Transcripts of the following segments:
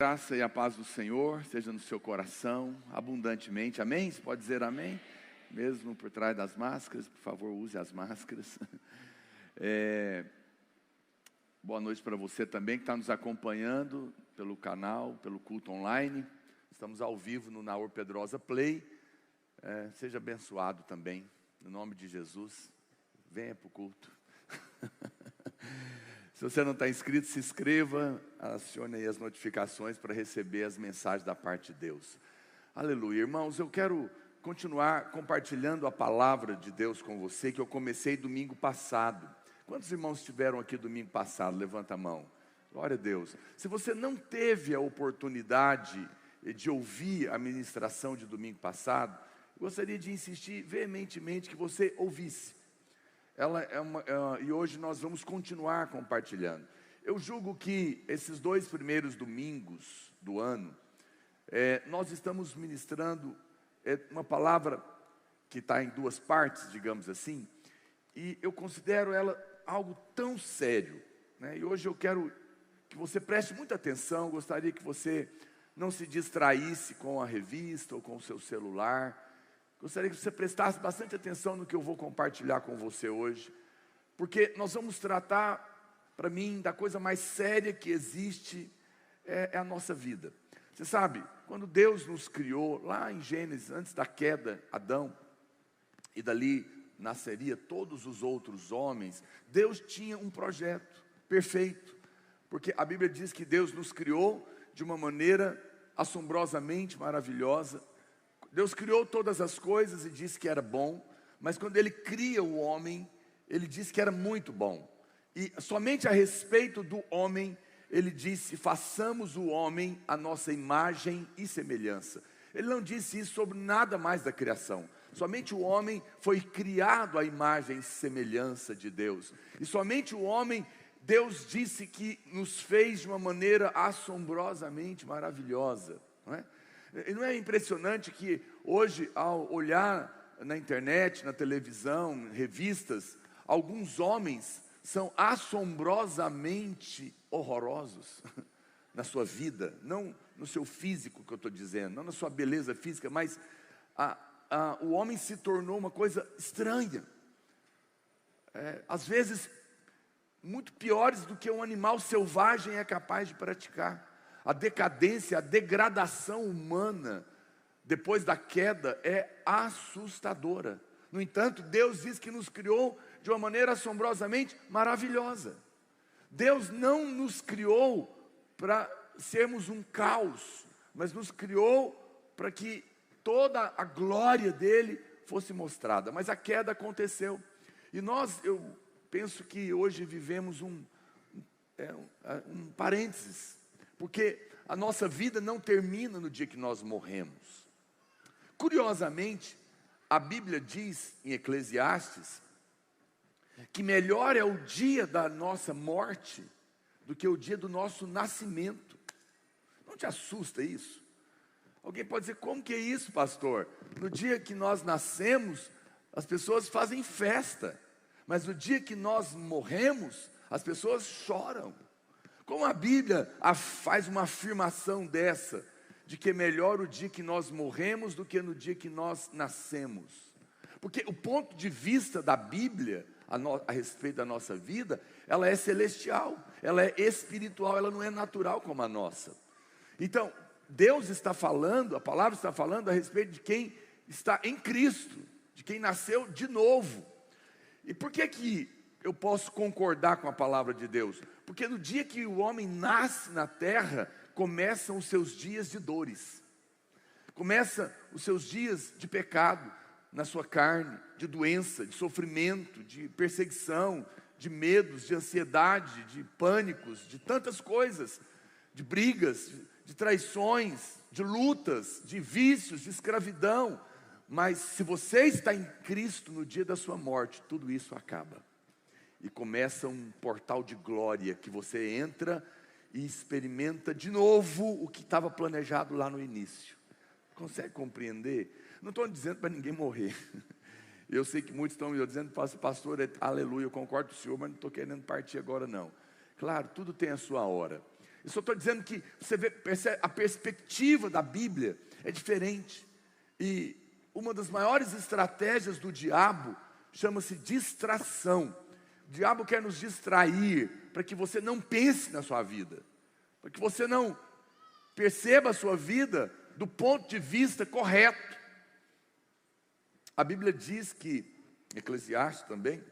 Graça e a paz do Senhor seja no seu coração abundantemente, amém? Você pode dizer amém? Mesmo por trás das máscaras, por favor, use as máscaras. Boa noite para você também que está nos acompanhando pelo canal, pelo culto online. Estamos ao vivo no Naor Pedrosa Play. Seja abençoado também, no nome de Jesus. Venha para o culto. Se você não está inscrito, se inscreva, acione aí as notificações para receber as mensagens da parte de Deus. Aleluia. Irmãos, eu quero continuar compartilhando a palavra de Deus com você, que eu comecei domingo passado. Quantos irmãos estiveram aqui domingo passado? Levanta a mão. Glória a Deus. Se você não teve a oportunidade de ouvir a ministração de domingo passado, eu gostaria de insistir veementemente que você ouvisse. E hoje nós vamos continuar compartilhando. Eu julgo que esses 2 primeiros domingos do ano, nós estamos ministrando uma palavra que está em 2 partes, digamos assim, e eu considero ela algo tão sério, né? E hoje eu quero que você preste muita atenção. Gostaria que você não se distraísse com a revista ou com o seu celular. Gostaria que você prestasse bastante atenção no que eu vou compartilhar com você hoje, porque nós vamos tratar, para mim, da coisa mais séria que existe, é a nossa vida. Você sabe, quando Deus nos criou, lá em Gênesis, antes da queda, Adão, e dali nasceria todos os outros homens, Deus tinha um projeto perfeito, porque a Bíblia diz que Deus nos criou de uma maneira assombrosamente maravilhosa. Deus criou todas as coisas e disse que era bom, mas quando Ele cria o homem, Ele disse que era muito bom. E somente a respeito do homem, Ele disse: façamos o homem a nossa imagem e semelhança. Ele não disse isso sobre nada mais da criação. Somente o homem foi criado à imagem e semelhança de Deus. E somente o homem, Deus disse que nos fez de uma maneira assombrosamente maravilhosa, não é? E não é impressionante que hoje, ao olhar na internet, na televisão, revistas, alguns homens são assombrosamente horrorosos na sua vida, não no seu físico que eu estou dizendo, não na sua beleza física, mas o homem se tornou uma coisa estranha, às vezes muito piores do que um animal selvagem é capaz de praticar. A decadência, a degradação humana depois da queda é assustadora. No entanto, Deus diz que nos criou de uma maneira assombrosamente maravilhosa. Deus não nos criou para sermos um caos, mas nos criou para que toda a glória dele fosse mostrada. Mas a queda aconteceu. E eu penso que hoje vivemos um parênteses, porque a nossa vida não termina no dia que nós morremos. Curiosamente, a Bíblia diz em Eclesiastes que melhor é o dia da nossa morte do que o dia do nosso nascimento. Não te assusta isso? Alguém pode dizer: como que é isso, pastor? No dia que nós nascemos, as pessoas fazem festa, mas no dia que nós morremos, as pessoas choram. Como a Bíblia faz uma afirmação dessa, de que é melhor o dia que nós morremos do que no dia que nós nascemos? Porque o ponto de vista da Bíblia a respeito da nossa vida, ela é celestial, ela é espiritual, ela não é natural como a nossa. Então, Deus está falando, a palavra está falando a respeito de quem está em Cristo, de quem nasceu de novo. E por que eu posso concordar com a palavra de Deus? Porque no dia que o homem nasce na terra, começam os seus dias de dores. Começam os seus dias de pecado na sua carne, de doença, de sofrimento, de perseguição, de medos, de ansiedade, de pânicos, de tantas coisas, de brigas, de traições, de lutas, de vícios, de escravidão. Mas se você está em Cristo no dia da sua morte, tudo isso acaba. E começa um portal de glória que você entra e experimenta de novo o que estava planejado lá no início. Consegue compreender? Não estou dizendo para ninguém morrer. Eu sei que muitos estão me dizendo: pastor, aleluia, eu concordo com o senhor, mas não estou querendo partir agora não. Claro, tudo tem a sua hora. Eu só estou dizendo que você vê, percebe, a perspectiva da Bíblia é diferente. E uma das maiores estratégias do diabo chama-se distração. O diabo quer nos distrair para que você não pense na sua vida, para que você não perceba a sua vida do ponto de vista correto. A Bíblia diz que, Eclesiastes também,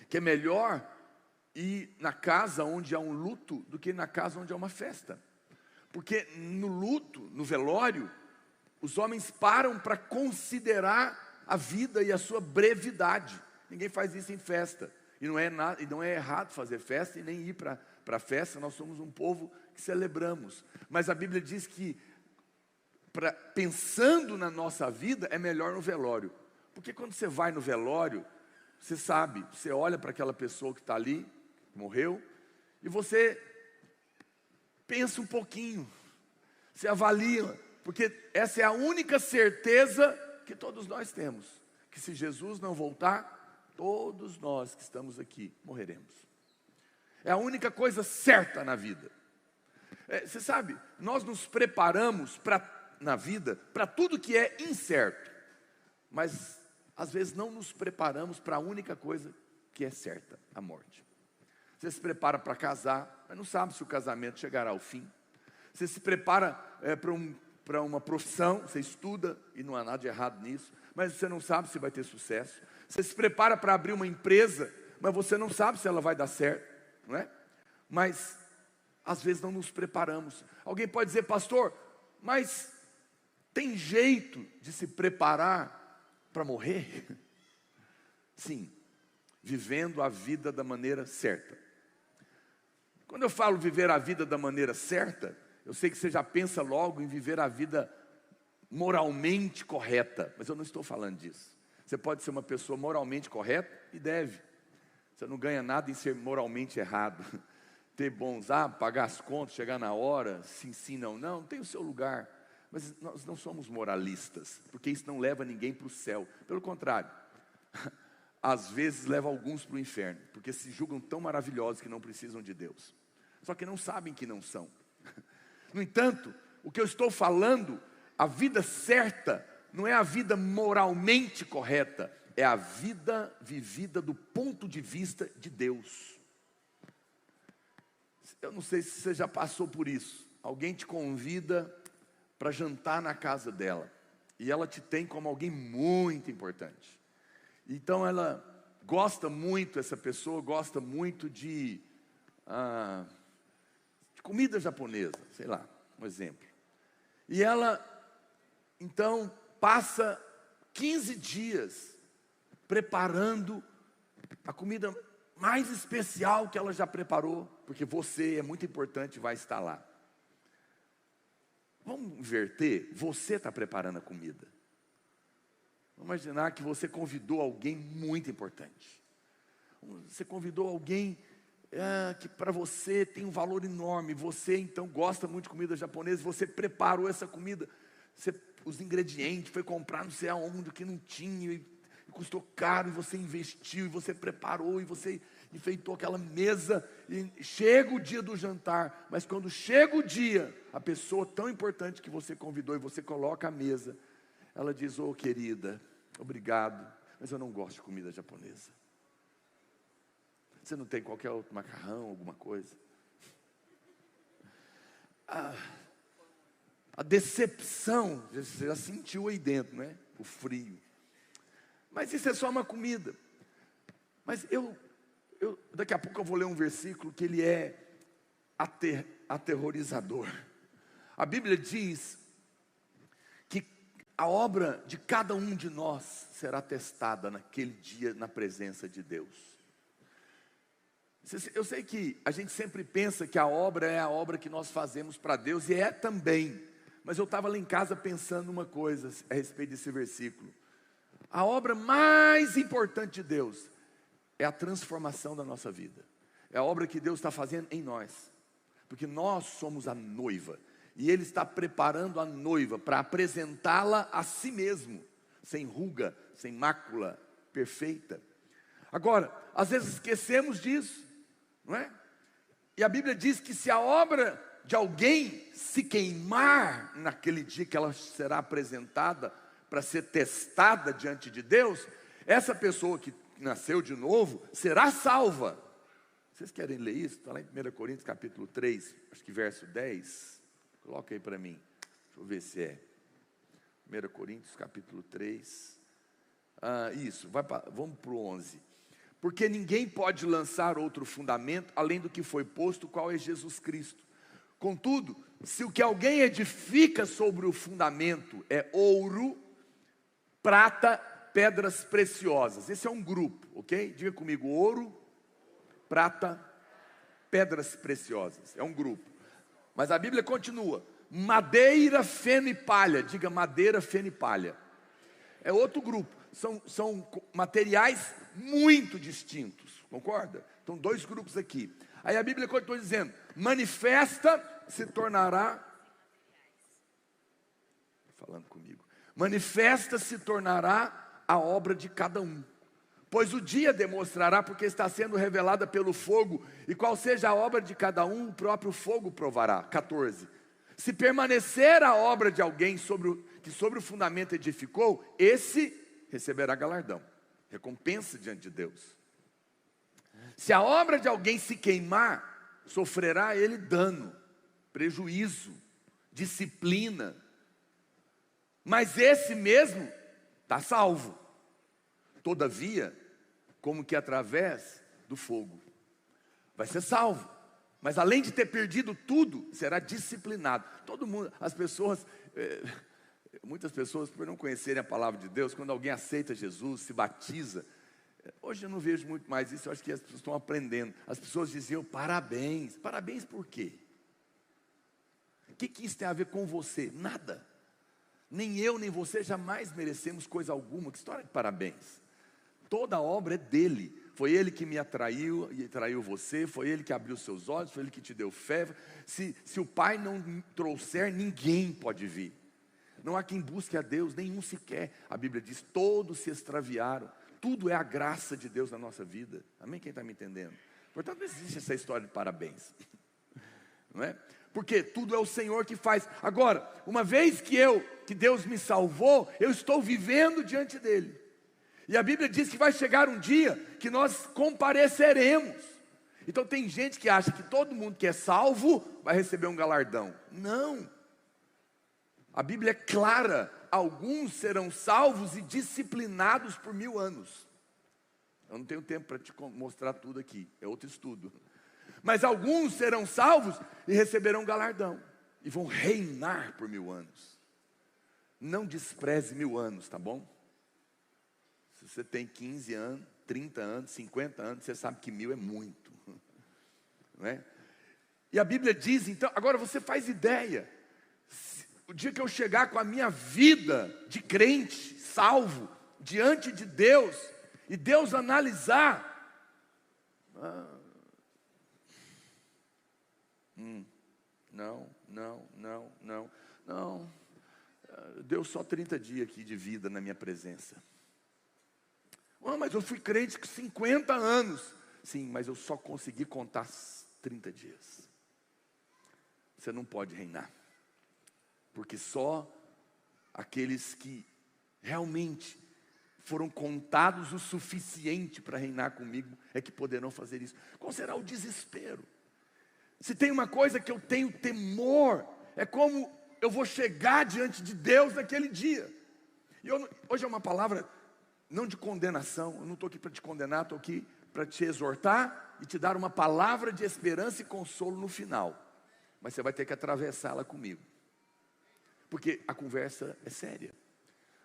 que é melhor ir na casa onde há um luto do que na casa onde há uma festa. Porque no luto, no velório, os homens param para considerar a vida e a sua brevidade. Ninguém faz isso em festa. E não é errado fazer festa e nem ir para a festa. Nós somos um povo que celebramos. Mas a Bíblia diz que, pensando na nossa vida, é melhor no velório. Porque quando você vai no velório, você sabe, você olha para aquela pessoa que está ali, morreu, e você pensa um pouquinho, você avalia, porque essa é a única certeza que todos nós temos, que se Jesus não voltar, todos nós que estamos aqui morreremos. É a única coisa certa na vida. Você sabe, nós nos preparamos na vida para tudo que é incerto, mas às vezes não nos preparamos para a única coisa que é certa, a morte. Você se prepara para casar, mas não sabe se o casamento chegará ao fim. Você se prepara para uma profissão, você estuda, e não há nada de errado nisso, mas você não sabe se vai ter sucesso. Você se prepara para abrir uma empresa, mas você não sabe se ela vai dar certo, não é? Mas às vezes não nos preparamos. Alguém pode dizer, pastor, mas tem jeito de se preparar para morrer? Sim, vivendo a vida da maneira certa. Quando eu falo viver a vida da maneira certa, eu sei que você já pensa logo em viver a vida moralmente correta, mas eu não estou falando disso. Você pode ser uma pessoa moralmente correta e deve. Você não ganha nada em ser moralmente errado. Ter bons hábitos, pagar as contas, chegar na hora, sim, não, tem o seu lugar. Mas nós não somos moralistas, porque isso não leva ninguém para o céu. Pelo contrário, às vezes leva alguns para o inferno, porque se julgam tão maravilhosos que não precisam de Deus. Só que não sabem que não são. No entanto, o que eu estou falando, a vida certa, não é a vida moralmente correta, é a vida vivida do ponto de vista de Deus. Eu não sei se você já passou por isso. Alguém te convida para jantar na casa dela, e ela te tem como alguém muito importante. Então ela gosta muito, essa pessoa gosta muito de comida japonesa, sei lá, um exemplo. E ela, então, passa 15 dias preparando a comida mais especial que ela já preparou, porque você é muito importante e vai estar lá. Vamos inverter, você está preparando a comida. Vamos imaginar que você convidou alguém muito importante. Você convidou alguém que para você tem um valor enorme. Você então gosta muito de comida japonesa. Você preparou essa comida. Os ingredientes, foi comprar não sei aonde, que não tinha. E custou caro. E você investiu. E você preparou. E você enfeitou aquela mesa. E chega o dia do jantar. Mas quando chega o dia, a pessoa tão importante que você convidou. E você coloca a mesa. Ela diz, ô querida, obrigado, mas eu não gosto de comida japonesa. Você não tem qualquer outro macarrão, alguma coisa? A decepção, você já sentiu aí dentro, né? O frio. Mas isso é só uma comida. Mas daqui a pouco eu vou ler um versículo que ele é aterrorizador. A Bíblia diz que a obra de cada um de nós será testada naquele dia na presença de Deus. Eu sei que a gente sempre pensa que a obra é a obra que nós fazemos para Deus, e é também. Mas eu estava lá em casa pensando uma coisa a respeito desse versículo. A obra mais importante de Deus é a transformação da nossa vida. É a obra que Deus está fazendo em nós. Porque nós somos a noiva. E Ele está preparando a noiva para apresentá-la a si mesmo, sem ruga, sem mácula, perfeita. Agora, às vezes esquecemos disso, não é? E a Bíblia diz que se a obra de alguém se queimar naquele dia que ela será apresentada para ser testada diante de Deus, essa pessoa que nasceu de novo será salva. Vocês querem ler isso? Está lá em 1 Coríntios capítulo 3, acho que verso 10. Coloca aí para mim, deixa eu ver se é. 1 Coríntios capítulo 3. Isso, vamos para o 11. Porque ninguém pode lançar outro fundamento além do que foi posto, qual é Jesus Cristo. Contudo, se o que alguém edifica sobre o fundamento é ouro, prata, pedras preciosas. Esse é um grupo, ok? Diga comigo, ouro, prata, pedras preciosas. É um grupo. Mas a Bíblia continua. Madeira, feno e palha. Diga madeira, feno e palha. É outro grupo. São materiais muito distintos. Concorda? Então, dois grupos aqui. Aí a Bíblia continua dizendo: manifesta se tornará. Falando comigo. Manifesta se tornará a obra de cada um. Pois o dia demonstrará, porque está sendo revelada pelo fogo, e qual seja a obra de cada um, o próprio fogo provará. 14. Se permanecer a obra de alguém que sobre o fundamento edificou, esse receberá galardão, recompensa diante de Deus. Se a obra de alguém se queimar, sofrerá ele dano, prejuízo, disciplina, mas esse mesmo está salvo. Todavia, como que através do fogo, vai ser salvo. Mas além de ter perdido tudo, será disciplinado. Todo mundo, as pessoas, muitas pessoas, por não conhecerem a palavra de Deus, quando alguém aceita Jesus, se batiza. Hoje eu não vejo muito mais isso, eu acho que as pessoas estão aprendendo. As pessoas diziam parabéns. Parabéns por quê? O que isso tem a ver com você? Nada. Nem eu, nem você jamais merecemos coisa alguma. Que história de parabéns? Toda a obra é dele. Foi ele que me atraiu e atraiu você. Foi ele que abriu seus olhos. Foi ele que te deu fé. Se o Pai não trouxer, ninguém pode vir. Não há quem busque a Deus, nenhum sequer. A Bíblia diz, todos se extraviaram. Tudo é a graça de Deus na nossa vida. Amém? Quem está me entendendo? Portanto, não existe essa história de parabéns. Não é? Porque tudo é o Senhor que faz. Agora, uma vez que Deus me salvou, eu estou vivendo diante dele. E a Bíblia diz que vai chegar um dia que nós compareceremos. Então tem gente que acha que todo mundo que é salvo vai receber um galardão. Não. A Bíblia é clara. Alguns serão salvos e disciplinados por 1000 anos. Eu não tenho tempo para te mostrar tudo aqui. É outro estudo. Mas alguns serão salvos e receberão galardão. E vão reinar por 1000 anos. Não despreze 1000 anos, tá bom? Se você tem 15 anos, 30 anos, 50 anos, você sabe que 1000 é muito. Não é? E a Bíblia diz, então, agora você faz ideia. O dia que eu chegar com a minha vida de crente, salvo, diante de Deus, e Deus analisar, não, deu só 30 dias aqui de vida na minha presença. Mas eu fui crente com 50 anos. Sim, mas eu só consegui contar 30 dias. Você não pode reinar. Porque só aqueles que realmente foram contados o suficiente para reinar comigo é que poderão fazer isso. Qual será o desespero? Se tem uma coisa que eu tenho temor, é como eu vou chegar diante de Deus naquele dia. E hoje é uma palavra não de condenação. Eu não estou aqui para te condenar, estou aqui para te exortar e te dar uma palavra de esperança e consolo no final. Mas você vai ter que atravessá-la comigo. Porque a conversa é séria.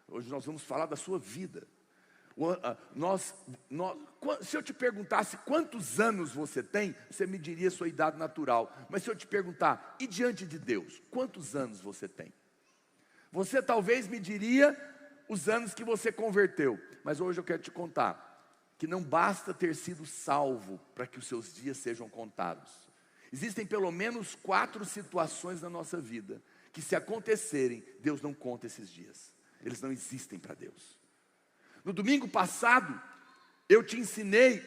Hoje nós vamos falar da sua vida. Se eu te perguntasse quantos anos você tem, você me diria a sua idade natural. Mas se eu te perguntar, e diante de Deus, quantos anos você tem? Você talvez me diria os anos que você converteu. Mas hoje eu quero te contar que não basta ter sido salvo para que os seus dias sejam contados. Existem pelo menos 4 situações na nossa vida que, se acontecerem, Deus não conta esses dias. Eles não existem para Deus. No domingo passado, eu te ensinei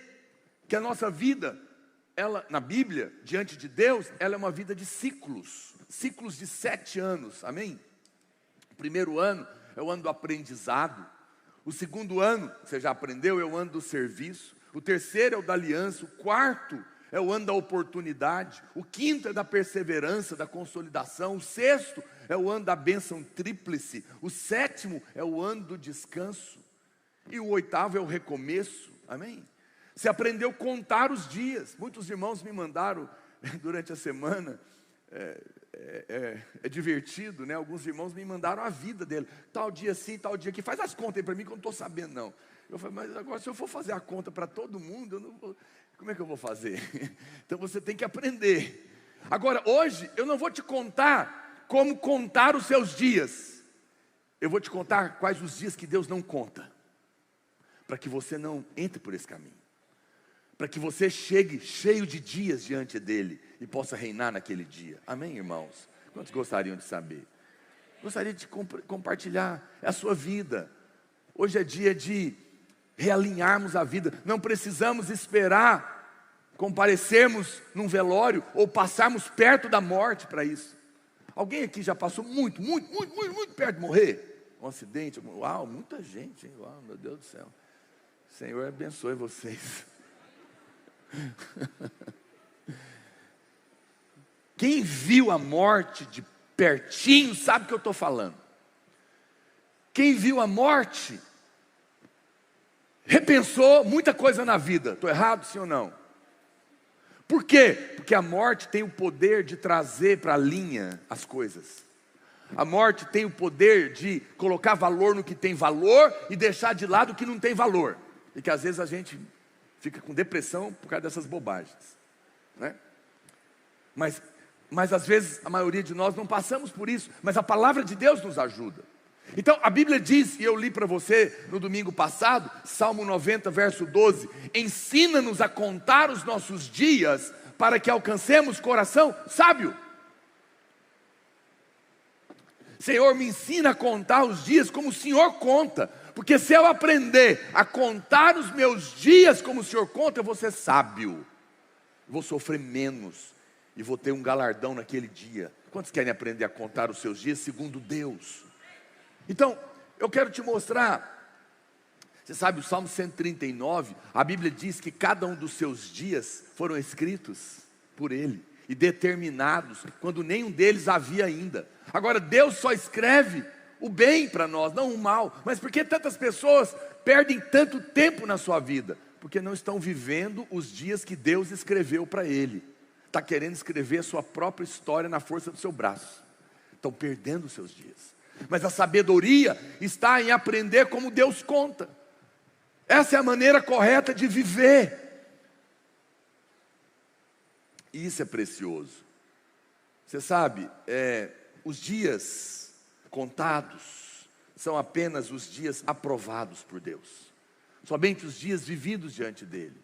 que a nossa vida ela, na Bíblia, diante de Deus, ela é uma vida de ciclos. Ciclos de 7 anos, amém? O primeiro ano é o ano do aprendizado. O segundo ano, você já aprendeu, é o ano do serviço. O terceiro é o da aliança. O quarto é o ano da oportunidade. O quinto é da perseverança, da consolidação. O sexto é o ano da bênção tríplice. O sétimo é o ano do descanso. E o oitavo é o recomeço, amém? Você aprendeu a contar os dias. Muitos irmãos me mandaram durante a semana, é divertido, né? Alguns irmãos me mandaram a vida dele. Tal dia sim, tal dia aqui. Faz as contas aí para mim que eu não estou sabendo não. Eu falei, mas agora se eu for fazer a conta para todo mundo, eu não vou, como é que eu vou fazer? Então você tem que aprender. Agora hoje eu não vou te contar como contar os seus dias. Eu vou te contar quais os dias que Deus não conta, para que você não entre por esse caminho, para que você chegue cheio de dias diante dele e possa reinar naquele dia. Amém, irmãos? Quantos gostariam de saber? Gostaria de compartilhar a sua vida. Hoje é dia de realinharmos a vida. Não precisamos esperar comparecermos num velório ou passarmos perto da morte para isso. Alguém aqui já passou muito perto de morrer? Um acidente? Uau, muita gente, hein? Uau, meu Deus do céu. Senhor abençoe vocês. Quem viu a morte de pertinho sabe o que eu estou falando. Quem viu a morte repensou muita coisa na vida. Estou errado, sim ou não? Por quê? Porque a morte tem o poder de trazer para a linha as coisas. A morte tem o poder de colocar valor no que tem valor e deixar de lado o que não tem valor. E que às vezes a gente fica com depressão por causa dessas bobagens, né? Mas às vezes a maioria de nós não passamos por isso. Mas a palavra de Deus nos ajuda. Então a Bíblia diz, e eu li para você no domingo passado, Salmo 90 verso 12: ensina-nos a contar os nossos dias, para que alcancemos coração sábio. Senhor, me ensina a contar os dias como o Senhor conta, porque se eu aprender a contar os meus dias como o Senhor conta, eu vou ser sábio, vou sofrer menos e vou ter um galardão naquele dia. Quantos querem aprender a contar os seus dias segundo Deus? Então, eu quero te mostrar. Você sabe, o Salmo 139, a Bíblia diz que cada um dos seus dias foram escritos por Ele e determinados, quando nenhum deles havia ainda. Agora, Deus só escreve o bem para nós, não o mal. Mas por que tantas pessoas perdem tanto tempo na sua vida? Porque não estão vivendo os dias que Deus escreveu para ele. Está querendo escrever a sua própria história na força do seu braço. Estão perdendo os seus dias. Mas a sabedoria está em aprender como Deus conta. Essa é a maneira correta de viver. E isso é precioso. Você sabe, os dias contados são apenas os dias aprovados por Deus. Somente os dias vividos diante dele.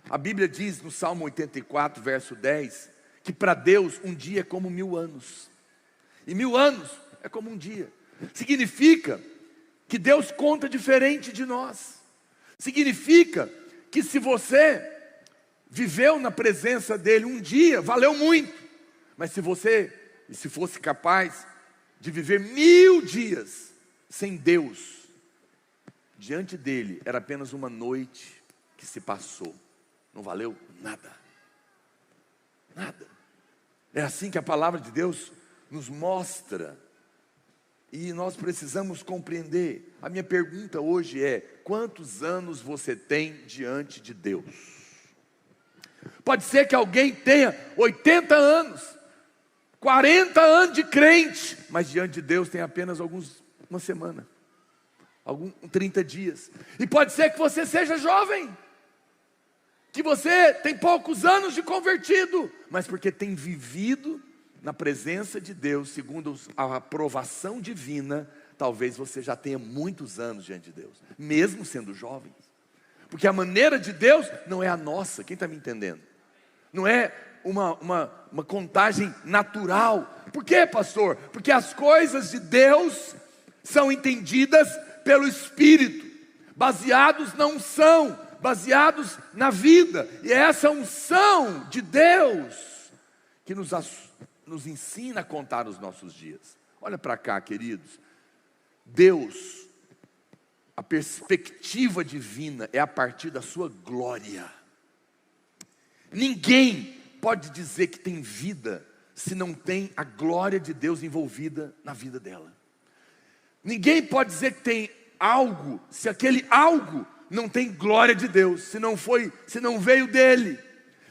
A Bíblia diz no Salmo 84, verso 10, que para Deus um dia é como 1000 anos. E 1000 anos é como um dia. Significa que Deus conta diferente de nós. Significa que se você viveu na presença dele um dia, valeu muito. Mas se fosse capaz de viver 1000 dias sem Deus, diante dele era apenas uma noite que se passou. Não valeu nada. Nada. É assim que a palavra de Deus nos mostra. E nós precisamos compreender. A minha pergunta hoje é: quantos anos você tem diante de Deus? Pode ser que alguém tenha 80 anos, 40 anos de crente, mas diante de Deus tem apenas uma semana, 30 dias. E pode ser que você seja jovem, que você tem poucos anos de convertido, mas porque tem vivido na presença de Deus, segundo a aprovação divina, talvez você já tenha muitos anos diante de Deus, mesmo sendo jovem. Porque a maneira de Deus não é a nossa, quem está me entendendo? Não é uma contagem natural. Por quê, pastor? Porque as coisas de Deus são entendidas pelo Espírito, baseados na unção, baseados na vida. E é essa unção de Deus que nos ensina a contar os nossos dias. Olha para cá, queridos. Deus, a perspectiva divina é a partir da sua glória. Ninguém pode dizer que tem vida se não tem a glória de Deus envolvida na vida dela. Ninguém pode dizer que tem algo se aquele algo não tem glória de Deus, se não veio dele,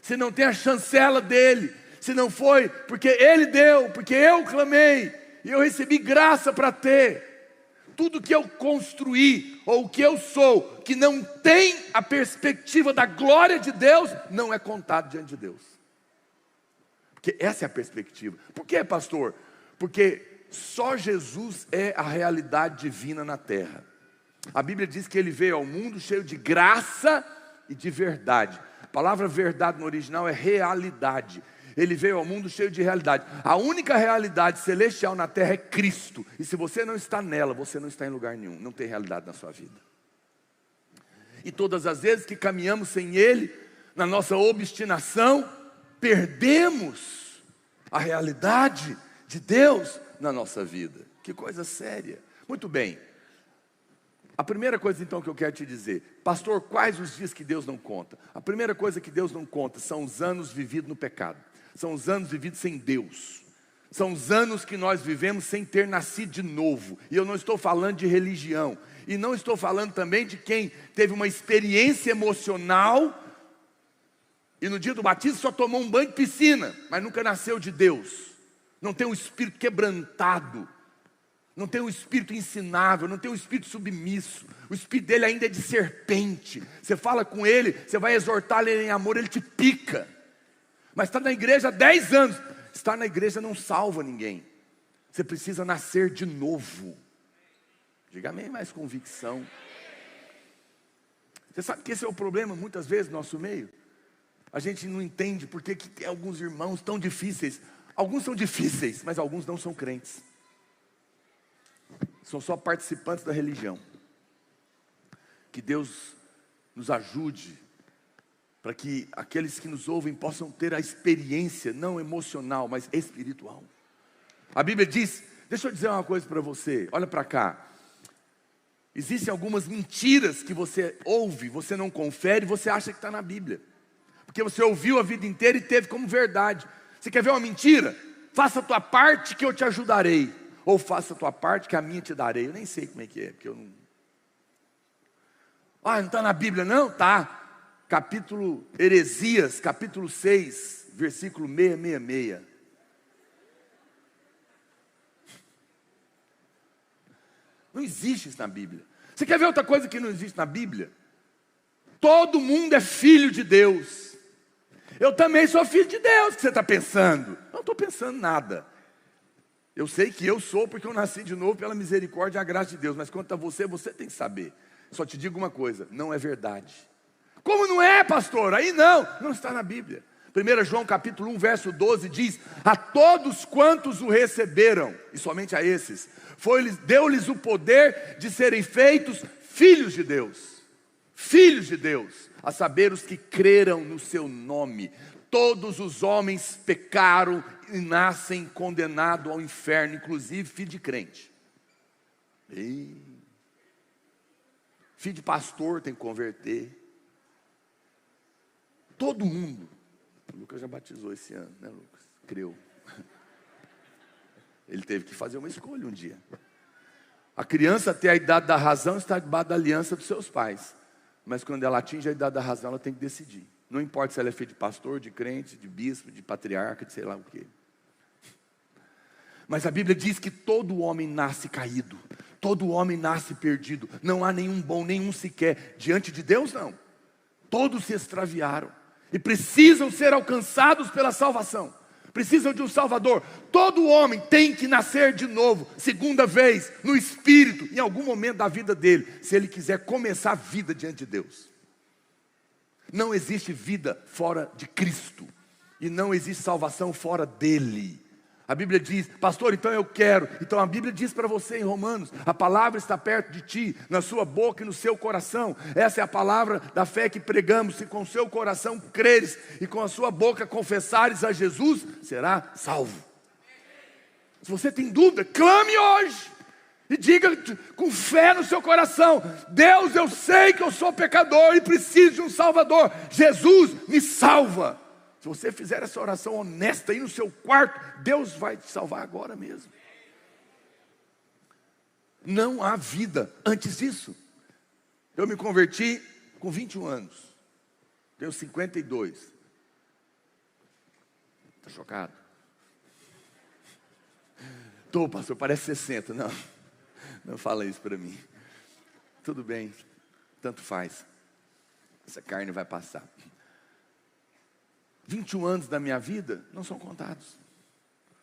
se não tem a chancela dele, se não foi porque ele deu, porque eu clamei e eu recebi graça para ter. Tudo que eu construí, ou o que eu sou, que não tem a perspectiva da glória de Deus, não é contado diante de Deus. Porque essa é a perspectiva. Por quê, pastor? Porque só Jesus é a realidade divina na terra. A Bíblia diz que ele veio ao mundo cheio de graça e de verdade. A palavra verdade no original é realidade. Ele veio ao mundo cheio de realidade. A única realidade celestial na terra é Cristo. E se você não está nela, você não está em lugar nenhum. Não tem realidade na sua vida. E todas as vezes que caminhamos sem Ele, na nossa obstinação, perdemos a realidade de Deus na nossa vida. Que coisa séria. Muito bem. A primeira coisa então que eu quero te dizer: pastor, quais os dias que Deus não conta? A primeira coisa que Deus não conta são os anos vividos no pecado. São os anos vividos sem Deus. São os anos que nós vivemos sem ter nascido de novo. E eu não estou falando de religião. E não estou falando também de quem teve uma experiência emocional e no dia do batismo só tomou um banho de piscina, mas nunca nasceu de Deus. Não tem um espírito quebrantado. Não tem um espírito ensinável, não tem um espírito submisso. O espírito dele ainda é de serpente. Você fala com ele, você vai exortar ele em amor, ele te pica. Mas está na igreja há 10 anos. Estar na igreja não salva ninguém. Você precisa nascer de novo. Diga amém, mais convicção. Você sabe que esse é o problema muitas vezes no nosso meio? A gente não entende porque que tem alguns irmãos tão difíceis. Alguns são difíceis, mas alguns não são crentes. São só participantes da religião. Que Deus nos ajude para que aqueles que nos ouvem possam ter a experiência, não emocional, mas espiritual. A Bíblia diz, deixa eu dizer uma coisa para você, olha para cá. Existem algumas mentiras que você ouve, você não confere, você acha que está na Bíblia. Porque você ouviu a vida inteira e teve como verdade. Você quer ver uma mentira? Faça a tua parte que eu te ajudarei. Ou faça a tua parte que a minha te darei. Eu nem sei como é que é, porque eu não... não está na Bíblia não? Tá. Capítulo Heresias, capítulo 6, versículo 666. Não existe isso na Bíblia. Você quer ver outra coisa que não existe na Bíblia? Todo mundo é filho de Deus. Eu também sou filho de Deus. O que você está pensando? Não estou pensando nada. Eu sei que eu sou porque eu nasci de novo pela misericórdia e a graça de Deus. Mas quanto a você, você tem que saber. Só te digo uma coisa, não é verdade. Como não é, pastor? Aí não está na Bíblia. 1 João capítulo 1, verso 12 diz: a todos quantos o receberam, e somente a esses, deu-lhes o poder de serem feitos filhos de Deus. Filhos de Deus, a saber os que creram no seu nome. Todos os homens pecaram e nascem condenados ao inferno, inclusive filho de crente. Filho de pastor tem que converter. Todo mundo. O Lucas já batizou esse ano, né, Lucas? Creu. Ele teve que fazer uma escolha um dia. A criança até a idade da razão está debaixo da aliança dos seus pais. Mas quando ela atinge a idade da razão, ela tem que decidir. Não importa se ela é filha de pastor, de crente, de bispo, de patriarca, de sei lá o quê. Mas a Bíblia diz que todo homem nasce caído. Todo homem nasce perdido. Não há nenhum bom, nenhum sequer. Diante de Deus, não. Todos se extraviaram. E precisam ser alcançados pela salvação. Precisam de um Salvador. Todo homem tem que nascer de novo, segunda vez, no Espírito, em algum momento da vida dele, se ele quiser começar a vida diante de Deus. Não existe vida fora de Cristo. E não existe salvação fora dele. A Bíblia diz, pastor, então eu quero. Então a Bíblia diz para você em Romanos, a palavra está perto de ti, na sua boca e no seu coração. Essa é a palavra da fé que pregamos. Se com o seu coração creres e com a sua boca confessares a Jesus, será salvo. Se você tem dúvida, clame hoje. E diga com fé no seu coração: Deus, eu sei que eu sou pecador e preciso de um Salvador. Jesus, me salva. Se você fizer essa oração honesta aí no seu quarto, Deus vai te salvar agora mesmo. Não há vida antes disso. Eu me converti com 21 anos. Tenho 52. Está chocado? Estou, pastor, parece 60. Não fala isso para mim. Tudo bem, tanto faz. Essa carne vai passar. 21 anos da minha vida não são contados,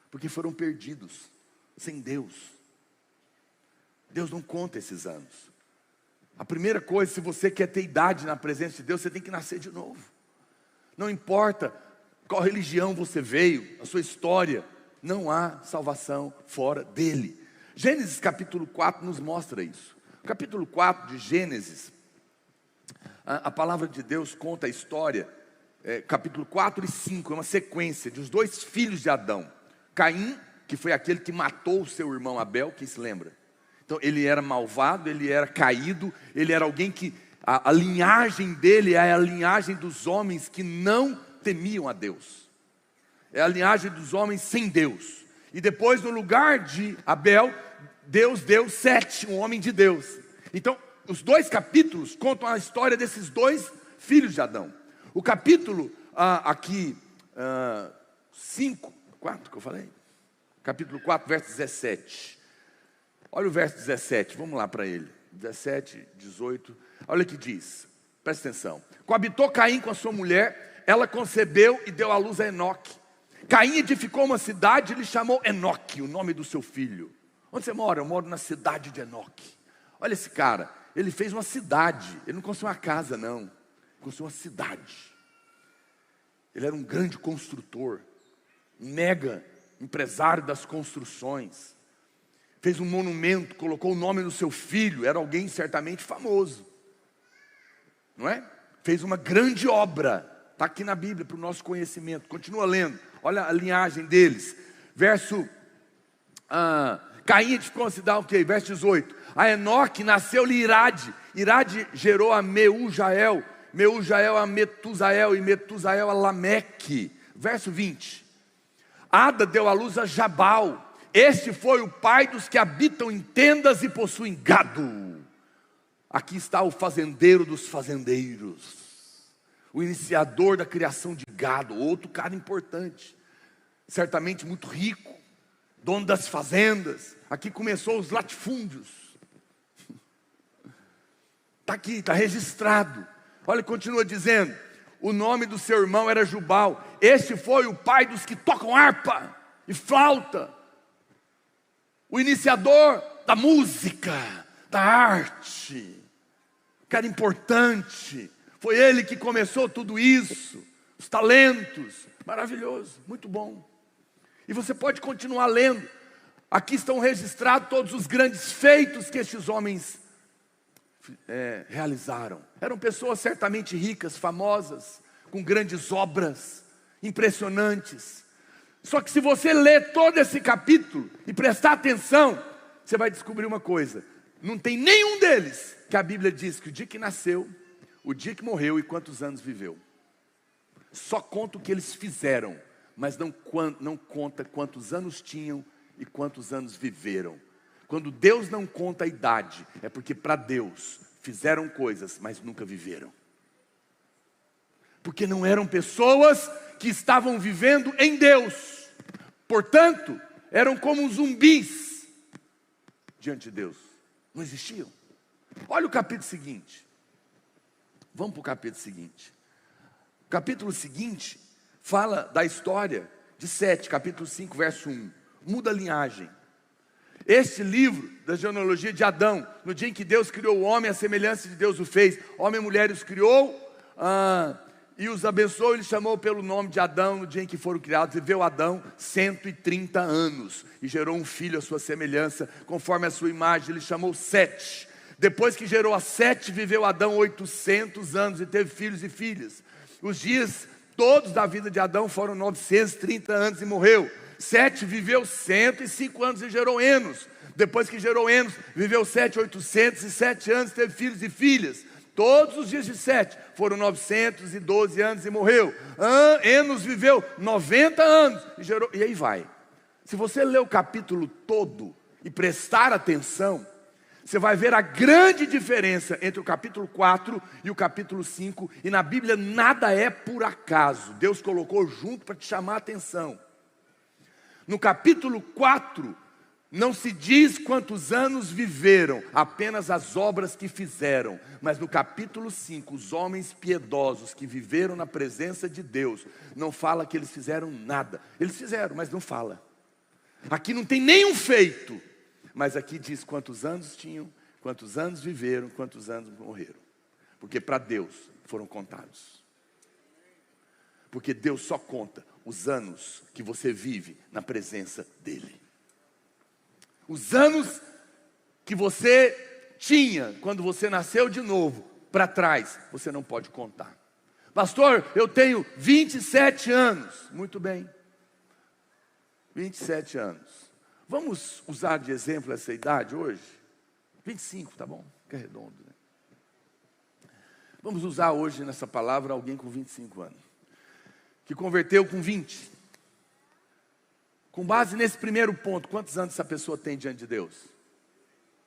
porque foram perdidos, sem Deus. Deus não conta esses anos. A primeira coisa, se você quer ter idade na presença de Deus, você tem que nascer de novo. Não importa qual religião você veio, a sua história, não há salvação fora dele. Gênesis capítulo 4 nos mostra isso. Capítulo 4 de Gênesis, a palavra de Deus conta a história. Capítulo 4 e 5, é uma sequência dos dois filhos de Adão. Caim, que foi aquele que matou o seu irmão Abel, quem se lembra? Então ele era malvado, ele era caído, ele era alguém que, a linhagem dele é a linhagem dos homens que não temiam a Deus. É a linhagem dos homens sem Deus. E depois, no lugar de Abel, Deus deu Sete, um homem de Deus. Então, os dois capítulos contam a história desses dois filhos de Adão. O capítulo 4 que eu falei? Capítulo 4, verso 17. Olha o verso 17, vamos lá para ele. 17, 18. Olha o que diz, presta atenção. Coabitou Caim com a sua mulher, ela concebeu e deu à luz a Enoque. Caim edificou uma cidade e lhe chamou Enoque, o nome do seu filho. Onde você mora? Eu moro na cidade de Enoque. Olha esse cara, ele fez uma cidade. Ele não construiu uma casa, não. Ele construiu uma cidade. Ele era um grande construtor, um mega empresário das construções. Fez um monumento, colocou o nome no seu filho. Era alguém certamente famoso, não é? Fez uma grande obra. Está aqui na Bíblia para o nosso conhecimento. Continua lendo, olha a linhagem deles. Verso Caim edificou uma cidade, ok, verso 18. A Enoque nasceu-lhe Irade. Irade gerou a Meujael. Meujael a Metusael e Metusael a Lameque. Verso 20. Ada deu à luz a Jabal. Este foi o pai dos que habitam em tendas e possuem gado. Aqui está o fazendeiro dos fazendeiros, o iniciador da criação de gado, outro cara importante, certamente muito rico, dono das fazendas. Aqui começou os latifúndios. Está aqui, está registrado. Olha, continua dizendo, o nome do seu irmão era Jubal. Este foi o pai dos que tocam harpa e flauta, o iniciador da música, da arte, cara importante. Foi ele que começou tudo isso, os talentos, maravilhoso, muito bom. E você pode continuar lendo. Aqui estão registrados todos os grandes feitos que estes homens realizaram. Eram pessoas certamente ricas, famosas, com grandes obras, impressionantes. Só que se você ler todo esse capítulo e prestar atenção, você vai descobrir uma coisa: não tem nenhum deles que a Bíblia diz que o dia que nasceu, o dia que morreu e quantos anos viveu. Só conta o que eles fizeram, mas não conta quantos anos tinham e quantos anos viveram. Quando Deus não conta a idade, é porque para Deus fizeram coisas, mas nunca viveram. Porque não eram pessoas que estavam vivendo em Deus. Portanto, eram como zumbis diante de Deus. Não existiam. Olha o capítulo seguinte. Vamos para o capítulo seguinte. O capítulo seguinte fala da história de Sete, capítulo 5, verso 1. Muda a linhagem. Este livro da genealogia de Adão, no dia em que Deus criou o homem, a semelhança de Deus o fez. Homem e mulher os criou, e os abençoou, ele chamou pelo nome de Adão. No dia em que foram criados, viveu Adão 130 anos, e gerou um filho à sua semelhança, conforme a sua imagem, ele chamou Sete. Depois que gerou a Sete, viveu Adão 800 anos, e teve filhos e filhas. Os dias todos da vida de Adão foram 930 anos, e morreu. Sete viveu 105 anos, e gerou Enos. Depois que gerou Enos, viveu Sete 807 anos, teve filhos e filhas. Todos os dias de Sete foram 912 anos e morreu. Enos viveu 90 anos e gerou. E aí vai. Se você ler o capítulo todo e prestar atenção, você vai ver a grande diferença entre o capítulo 4 e o capítulo 5. E na Bíblia nada é por acaso. Deus colocou junto para te chamar a atenção. No capítulo 4, não se diz quantos anos viveram, apenas as obras que fizeram. Mas no capítulo 5, os homens piedosos que viveram na presença de Deus, não fala que eles fizeram nada. Eles fizeram, mas não fala. Aqui não tem nenhum feito, mas aqui diz quantos anos tinham, quantos anos viveram, quantos anos morreram. Porque para Deus foram contados. Porque Deus só conta os anos que você vive na presença dEle. Os anos que você tinha quando você nasceu de novo, para trás, você não pode contar. Pastor, eu tenho 27 anos. Muito bem. 27 anos. Vamos usar de exemplo essa idade hoje? 25, tá bom? Que é redondo, né? Vamos usar hoje nessa palavra alguém com 25 anos. Que converteu com 20. Com base nesse primeiro ponto, quantos anos essa pessoa tem diante de Deus?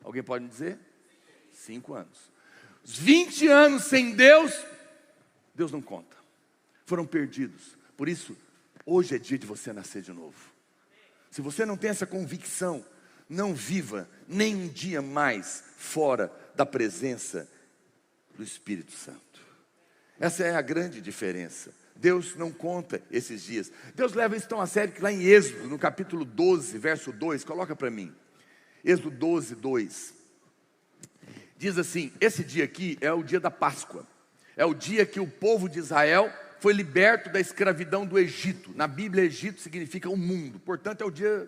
Alguém pode me dizer? 5 anos. Os 20 anos sem Deus, Deus não conta. Foram perdidos. Por isso, hoje é dia de você nascer de novo. Se você não tem essa convicção, não viva nem um dia mais fora da presença do Espírito Santo. Essa é a grande diferença. Deus não conta esses dias. Deus leva isso tão a sério que lá em Êxodo, no capítulo 12, verso 2, coloca para mim. Êxodo 12, 2. Diz assim, esse dia aqui é o dia da Páscoa. É o dia que o povo de Israel foi liberto da escravidão do Egito. Na Bíblia, Egito significa o mundo. Portanto, é o dia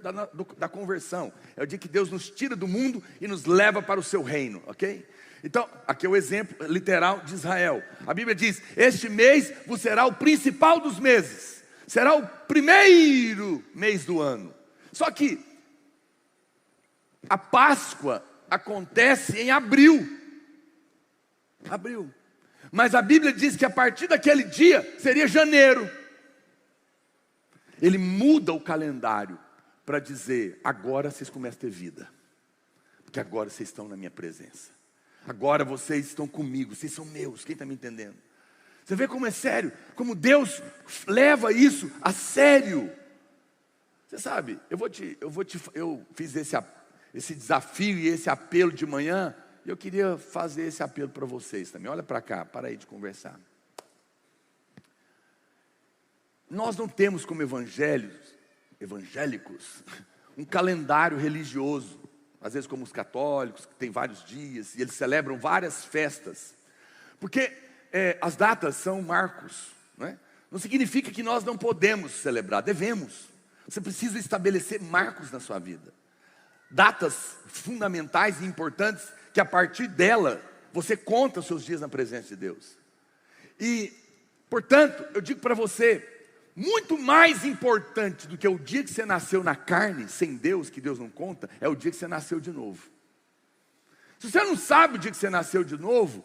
da conversão. É o dia que Deus nos tira do mundo e nos leva para o seu reino, ok? Então, aqui é o exemplo literal de Israel. A Bíblia diz, este mês vos será o principal dos meses. Será o primeiro mês do ano. Só que a Páscoa acontece em abril. Abril. Mas a Bíblia diz que a partir daquele dia seria janeiro. Ele muda o calendário para dizer, agora vocês começam a ter vida. Porque agora vocês estão na minha presença. Agora vocês estão comigo, vocês são meus. Quem está me entendendo? Você vê como é sério, como Deus leva isso a sério. Você sabe, eu fiz esse desafio e esse apelo de manhã, e eu queria fazer esse apelo para vocês também. Olha para cá, para aí de conversar. Nós não temos como evangélicos, um calendário religioso. Às vezes como os católicos, que tem vários dias, e eles celebram várias festas. Porque as datas são marcos, não é? Não significa que nós não podemos celebrar, devemos. Você precisa estabelecer marcos na sua vida. Datas fundamentais e importantes, que a partir dela, você conta os seus dias na presença de Deus. E, portanto, eu digo para você, muito mais importante do que o dia que você nasceu na carne, sem Deus, que Deus não conta, é o dia que você nasceu de novo. Se você não sabe o dia que você nasceu de novo,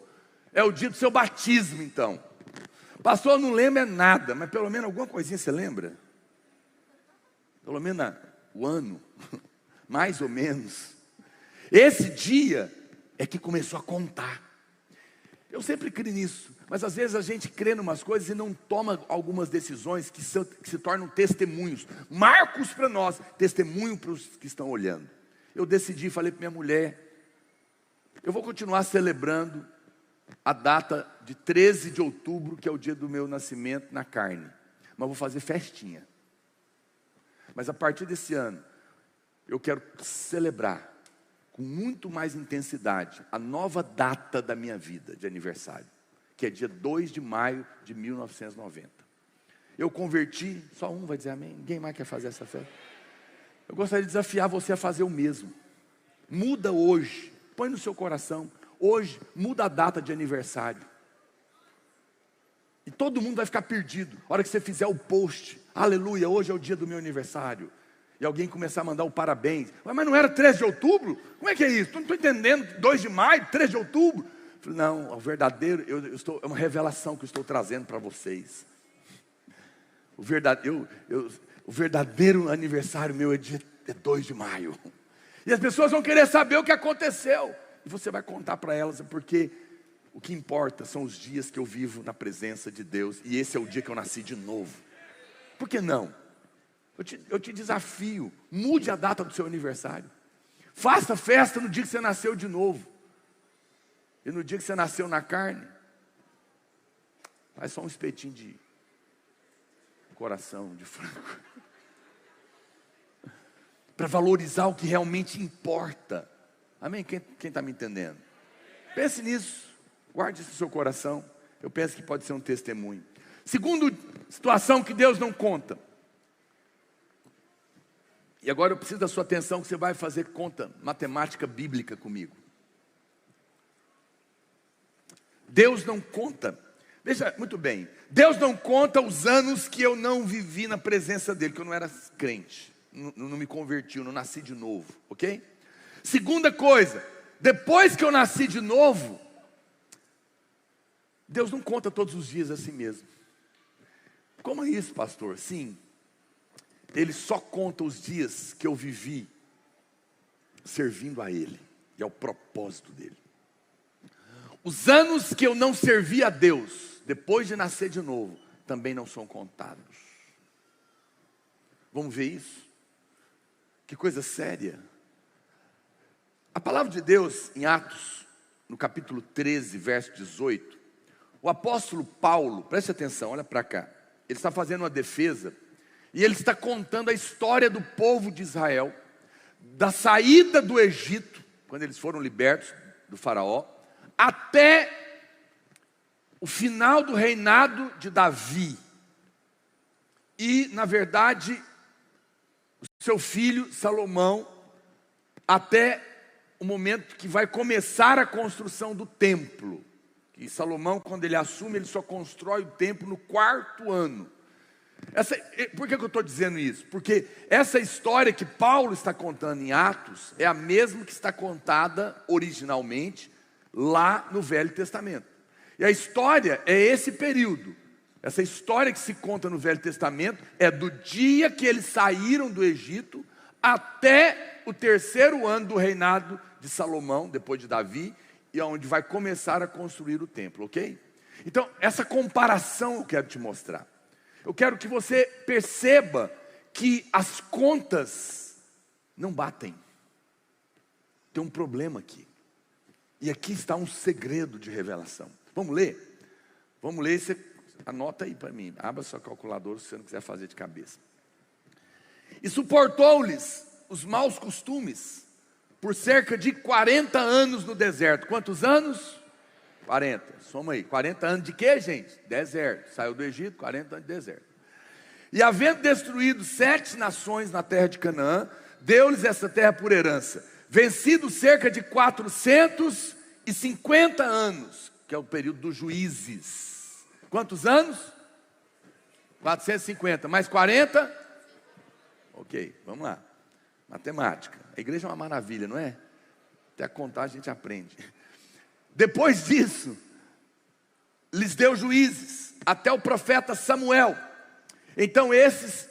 é o dia do seu batismo então. Pastor, não lembra nada, mas pelo menos alguma coisinha você lembra? Pelo menos o ano, mais ou menos. Esse dia é que começou a contar. Eu sempre creio nisso, mas às vezes a gente crê em umas coisas e não toma algumas decisões que se tornam testemunhos, marcos para nós, testemunho para os que estão olhando. Eu decidi, falei para minha mulher, eu vou continuar celebrando a data de 13 de outubro, que é o dia do meu nascimento na carne, mas vou fazer festinha. Mas a partir desse ano, eu quero celebrar com muito mais intensidade a nova data da minha vida de aniversário, que é dia 2 de maio de 1990. Eu converti, só um vai dizer amém, ninguém mais quer fazer essa festa. Eu gostaria de desafiar você a fazer o mesmo. Muda hoje, põe no seu coração, hoje muda a data de aniversário. E todo mundo vai ficar perdido. A hora que você fizer o post, aleluia, hoje é o dia do meu aniversário. E alguém começar a mandar o parabéns. Mas não era 13 de outubro? Como é que é isso? Não estou entendendo. 2 de maio, 13 de outubro? Eu falei, não, o verdadeiro, é uma revelação que eu estou trazendo para vocês. O verdadeiro aniversário meu é 2 de maio. E as pessoas vão querer saber o que aconteceu. E você vai contar para elas, porque o que importa são os dias que eu vivo na presença de Deus. E esse é o dia que eu nasci de novo. Por que não? Eu te desafio, mude a data do seu aniversário. Faça festa no dia que você nasceu de novo. E no dia que você nasceu na carne, faz só um espetinho de coração, de frango. Para valorizar o que realmente importa. Amém? Quem está me entendendo? Pense nisso, guarde isso no seu coração. Eu penso que pode ser um testemunho. Segunda situação que Deus não conta. E agora eu preciso da sua atenção, que você vai fazer conta matemática bíblica comigo. Deus não conta, veja muito bem, Deus não conta os anos que eu não vivi na presença dEle, que eu não era crente, não me converti, eu não nasci de novo, ok? Segunda coisa, depois que eu nasci de novo, Deus não conta todos os dias assim mesmo. Como é isso, pastor? Sim. Ele só conta os dias que eu vivi servindo a Ele, e ao propósito dEle. Os anos que eu não servi a Deus, depois de nascer de novo, também não são contados. Vamos ver isso? Que coisa séria. A palavra de Deus em Atos, no capítulo 13, verso 18, o apóstolo Paulo, preste atenção, olha para cá, ele está fazendo uma defesa, e ele está contando a história do povo de Israel, da saída do Egito, quando eles foram libertos do faraó, até o final do reinado de Davi. E, na verdade, o seu filho Salomão, até o momento que vai começar a construção do templo. E Salomão, quando ele assume, ele só constrói o templo no 4º ano. Por que eu estou dizendo isso? Porque essa história que Paulo está contando em Atos é a mesma que está contada originalmente lá no Velho Testamento. E a história é esse período. Essa história que se conta no Velho Testamento é do dia que eles saíram do Egito até o 3º ano do reinado de Salomão, depois de Davi, e onde vai começar a construir o templo, ok? Então, essa comparação eu quero te mostrar. Eu quero que você perceba que as contas não batem. Tem um problema aqui. E aqui está um segredo de revelação. Vamos ler? Vamos ler, você anota aí para mim. Abra sua calculadora se você não quiser fazer de cabeça. E suportou-lhes os maus costumes por cerca de 40 anos no deserto. Quantos anos? 40. Soma aí. 40 anos de quê, gente? Deserto. Saiu do Egito, 40 anos de deserto. E havendo destruído 7 nações na terra de Canaã, deu-lhes essa terra por herança. Vencido cerca de 450 anos, que é o período dos juízes. Quantos anos? 450. Mais 40? Ok, vamos lá. Matemática. A igreja é uma maravilha, não é? Até a contar a gente aprende. Depois disso, lhes deu juízes, até o profeta Samuel. Então eles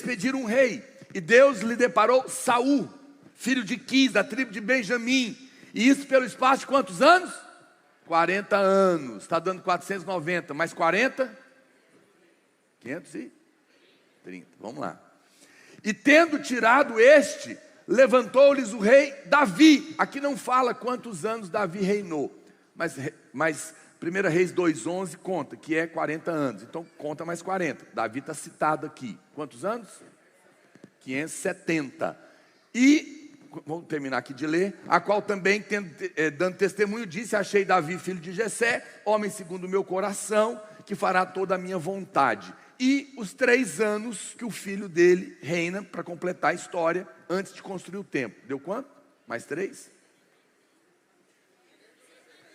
pediram um rei, e Deus lhe deparou Saul, filho de Quis, da tribo de Benjamim. E isso pelo espaço de quantos anos? 40 anos, está dando 490, mais 40? 530, vamos lá. E tendo tirado este, levantou-lhes o rei Davi. Aqui não fala quantos anos Davi reinou, mas 1 Reis 2:11 conta que é 40 anos, então conta mais 40. Davi está citado aqui, quantos anos? 570. E vamos terminar aqui de ler. A qual também, dando testemunho, disse: achei Davi, filho de Jessé, homem segundo o meu coração, que fará toda a minha vontade. E os 3 anos que o filho dele reina, para completar a história, antes de construir o templo. Deu quanto? Mais 3?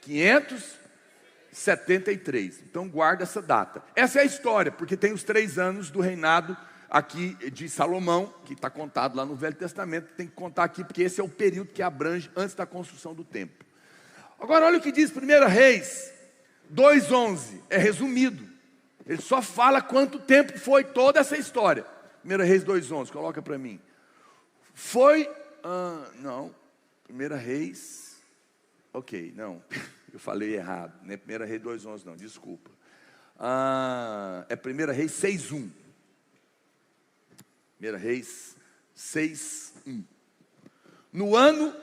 573. Então guarda essa data. Essa é a história, porque tem os 3 anos do reinado aqui de Salomão, que está contado lá no Velho Testamento. Tem que contar aqui, porque esse é o período que abrange antes da construção do templo. Agora olha o que diz 1 Reis 2:11. É resumido. Ele só fala quanto tempo foi toda essa história. 1 Reis 2:11, coloca para mim. Foi, não, 1 Reis, ok, não, eu falei errado, não é 1 Reis 2:11 não, desculpa. É 1 Reis 6:1. 1 Reis 6:1. No ano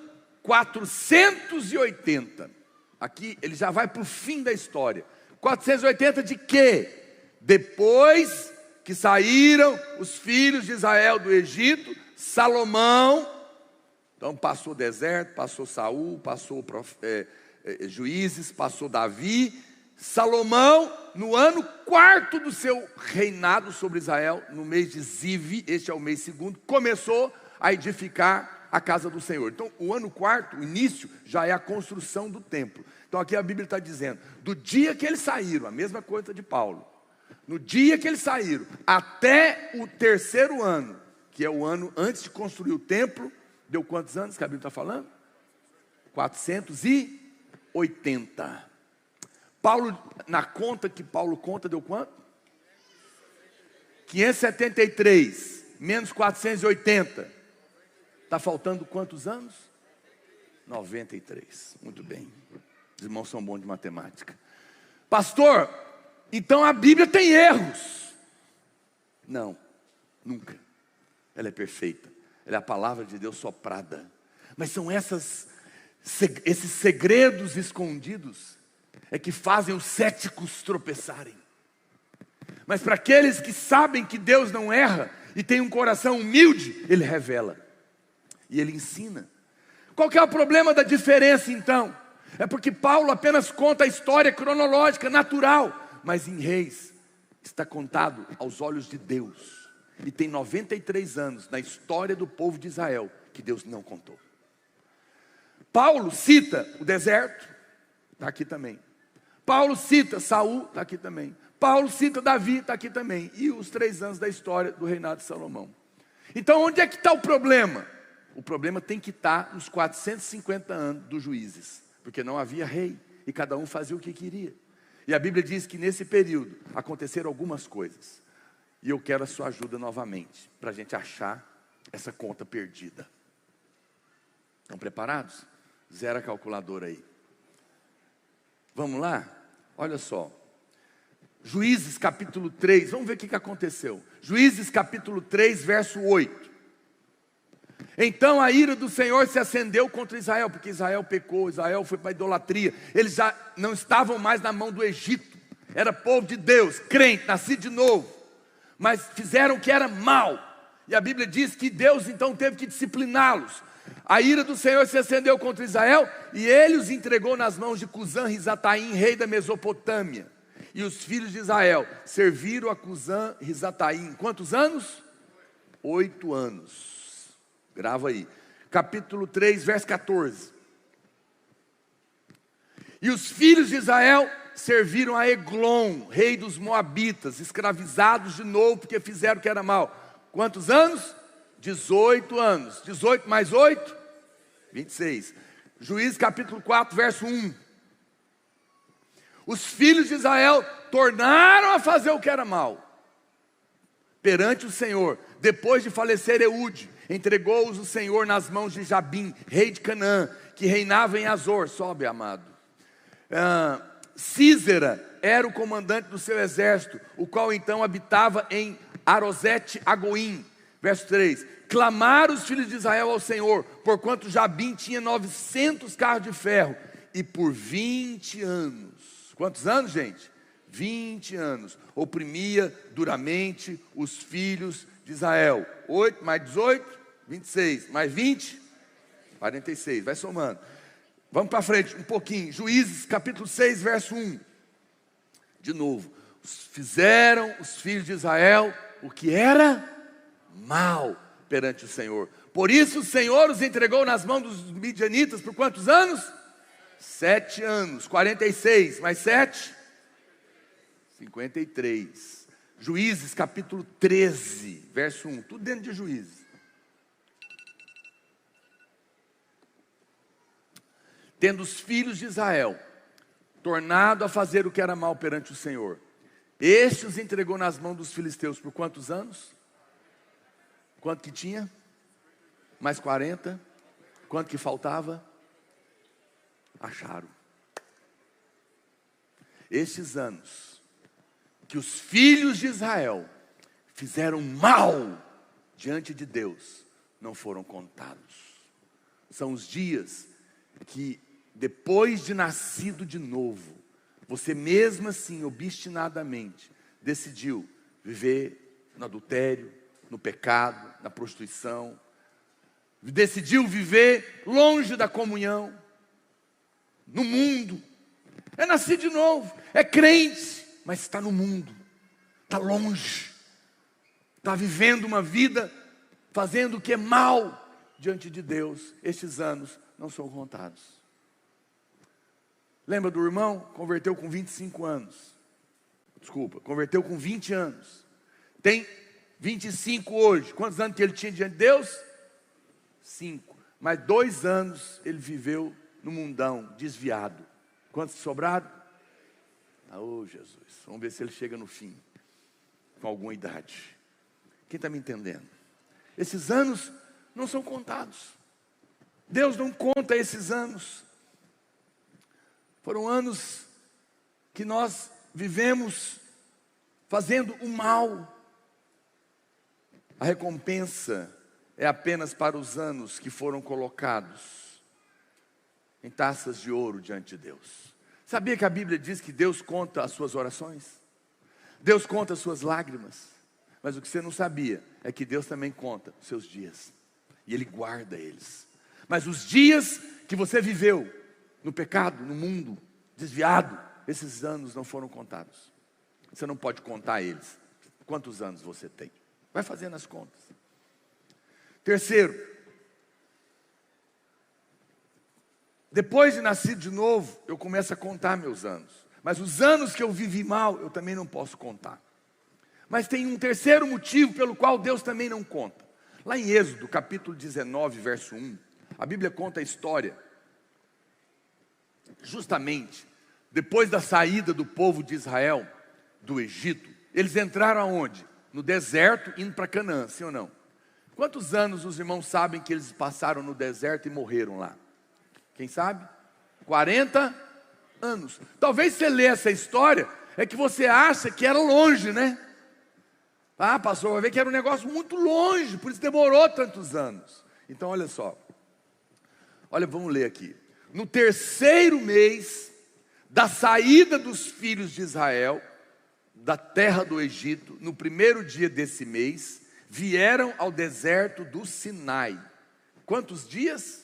480, aqui ele já vai para o fim da história. 480 de quê? Depois que saíram os filhos de Israel do Egito, Salomão, então passou o deserto, passou Saul, passou Juízes, passou Davi. Salomão, no ano 4º do seu reinado sobre Israel, no mês de Ziv, este é o mês 2º, começou a edificar a casa do Senhor. Então o ano 4º, o início, já é a construção do templo. Então aqui a Bíblia está dizendo, do dia que eles saíram, a mesma coisa de Paulo, no dia que eles saíram, até o 3º ano, que é o ano antes de construir o templo, deu quantos anos que a Bíblia está falando? 480. Paulo, na conta que Paulo conta, deu quanto? 573, menos 480. Está faltando quantos anos? 93, muito bem. Os irmãos são bons de matemática. Pastor, então a Bíblia tem erros. Não, nunca. Ela é perfeita. Ela é a palavra de Deus soprada. Mas são esses segredos escondidos é que fazem os céticos tropeçarem. Mas para aqueles que sabem que Deus não erra e tem um coração humilde, Ele revela e Ele ensina. Qual que é o problema da diferença então? É porque Paulo apenas conta a história cronológica, natural. Mas em Reis está contado aos olhos de Deus. E tem 93 anos na história do povo de Israel que Deus não contou. Paulo cita o deserto, está aqui também. Paulo cita Saul, está aqui também. Paulo cita Davi, está aqui também. E os 3 anos da história do reinado de Salomão. Então onde é que está o problema? O problema tem que estar nos 450 anos dos Juízes. Porque não havia rei e cada um fazia o que queria. E a Bíblia diz que nesse período aconteceram algumas coisas. E eu quero a sua ajuda novamente, para a gente achar essa conta perdida. Estão preparados? Zera a calculadora aí. Vamos lá? Olha só. Juízes capítulo 3, vamos ver o que aconteceu. Juízes capítulo 3, verso 8. Então a ira do Senhor se acendeu contra Israel, porque Israel pecou, Israel foi para a idolatria. Eles já não estavam mais na mão do Egito. Era povo de Deus, crente, nascido de novo. Mas fizeram o que era mal. E a Bíblia diz que Deus então teve que discipliná-los. A ira do Senhor se acendeu contra Israel e ele os entregou nas mãos de Cusã-Risataim, rei da Mesopotâmia. E os filhos de Israel serviram a Cusã-Risataim. Quantos anos? 8 anos. Grava aí. Capítulo 3, verso 14. E os filhos de Israel serviram a Eglon, rei dos Moabitas, escravizados de novo, porque fizeram o que era mal. Quantos anos? 18 anos. 18 mais 8? 26. Juízes capítulo 4, verso 1. Os filhos de Israel tornaram a fazer o que era mal perante o Senhor. Depois de falecer Eude, entregou-os o Senhor nas mãos de Jabim, rei de Canaã, que reinava em Azor. Sobe, amado. Císera era o comandante do seu exército, o qual então habitava em Arosete-Agoim. Verso 3. Clamaram os filhos de Israel ao Senhor, porquanto Jabim tinha 900 carros de ferro, e por 20 anos, quantos anos, gente? 20 anos, oprimia duramente os filhos de Israel. 8 mais 18, 26, mais 20, 46, vai somando. Vamos para frente um pouquinho. Juízes capítulo 6, verso 1. De novo. Fizeram os filhos de Israel o que era mal perante o Senhor. Por isso o Senhor os entregou nas mãos dos midianitas por quantos anos? 7 anos. 46, mais 7? 53. Juízes capítulo 13, verso 1. Tudo dentro de Juízes. Tendo os filhos de Israel tornado a fazer o que era mal perante o Senhor, este os entregou nas mãos dos filisteus por quantos anos? Quanto que tinha? Mais 40. Quanto que faltava? Acharam. Estes anos que os filhos de Israel fizeram mal diante de Deus não foram contados. São os dias que depois de nascido de novo, você mesmo assim, obstinadamente, decidiu viver no adultério, no pecado, na prostituição, decidiu viver longe da comunhão, no mundo. É nascido de novo, é crente, mas está no mundo, está longe, está vivendo uma vida, fazendo o que é mal diante de Deus. Estes anos não são contados. Lembra do irmão? Converteu com 25 anos. Desculpa, converteu com 20 anos. Tem 25 hoje. Quantos anos que ele tinha diante de Deus? 5. Mas 2 anos ele viveu no mundão, desviado. Quantos sobraram? Oh, Jesus. Vamos ver se ele chega no fim, com alguma idade. Quem está me entendendo? Esses anos não são contados. Deus não conta esses anos. Foram anos que nós vivemos fazendo o mal. A recompensa é apenas para os anos que foram colocados em taças de ouro diante de Deus. Sabia que a Bíblia diz que Deus conta as suas orações? Deus conta as suas lágrimas. Mas o que você não sabia é que Deus também conta os seus dias. E Ele guarda eles. Mas os dias que você viveu no pecado, no mundo, desviado, esses anos não foram contados. Você não pode contar eles. Quantos anos você tem? Vai fazendo as contas. Terceiro, depois de nascido de novo, eu começo a contar meus anos. Mas os anos que eu vivi mal, eu também não posso contar. Mas tem um terceiro motivo pelo qual Deus também não conta. Lá em Êxodo, capítulo 19, verso 1, a Bíblia conta a história. Justamente, depois da saída do povo de Israel do Egito, eles entraram aonde? No deserto, indo para Canaã, sim ou não? Quantos anos os irmãos sabem que eles passaram no deserto e morreram lá? Quem sabe? 40 anos. Talvez você lê essa história, é que você acha que era longe, né? Ah, pastor, vai ver que era um negócio muito longe, por isso demorou tantos anos. Então olha só. Olha, vamos ler aqui. No terceiro mês da saída dos filhos de Israel da terra do Egito, no primeiro dia desse mês, vieram ao deserto do Sinai. Quantos dias?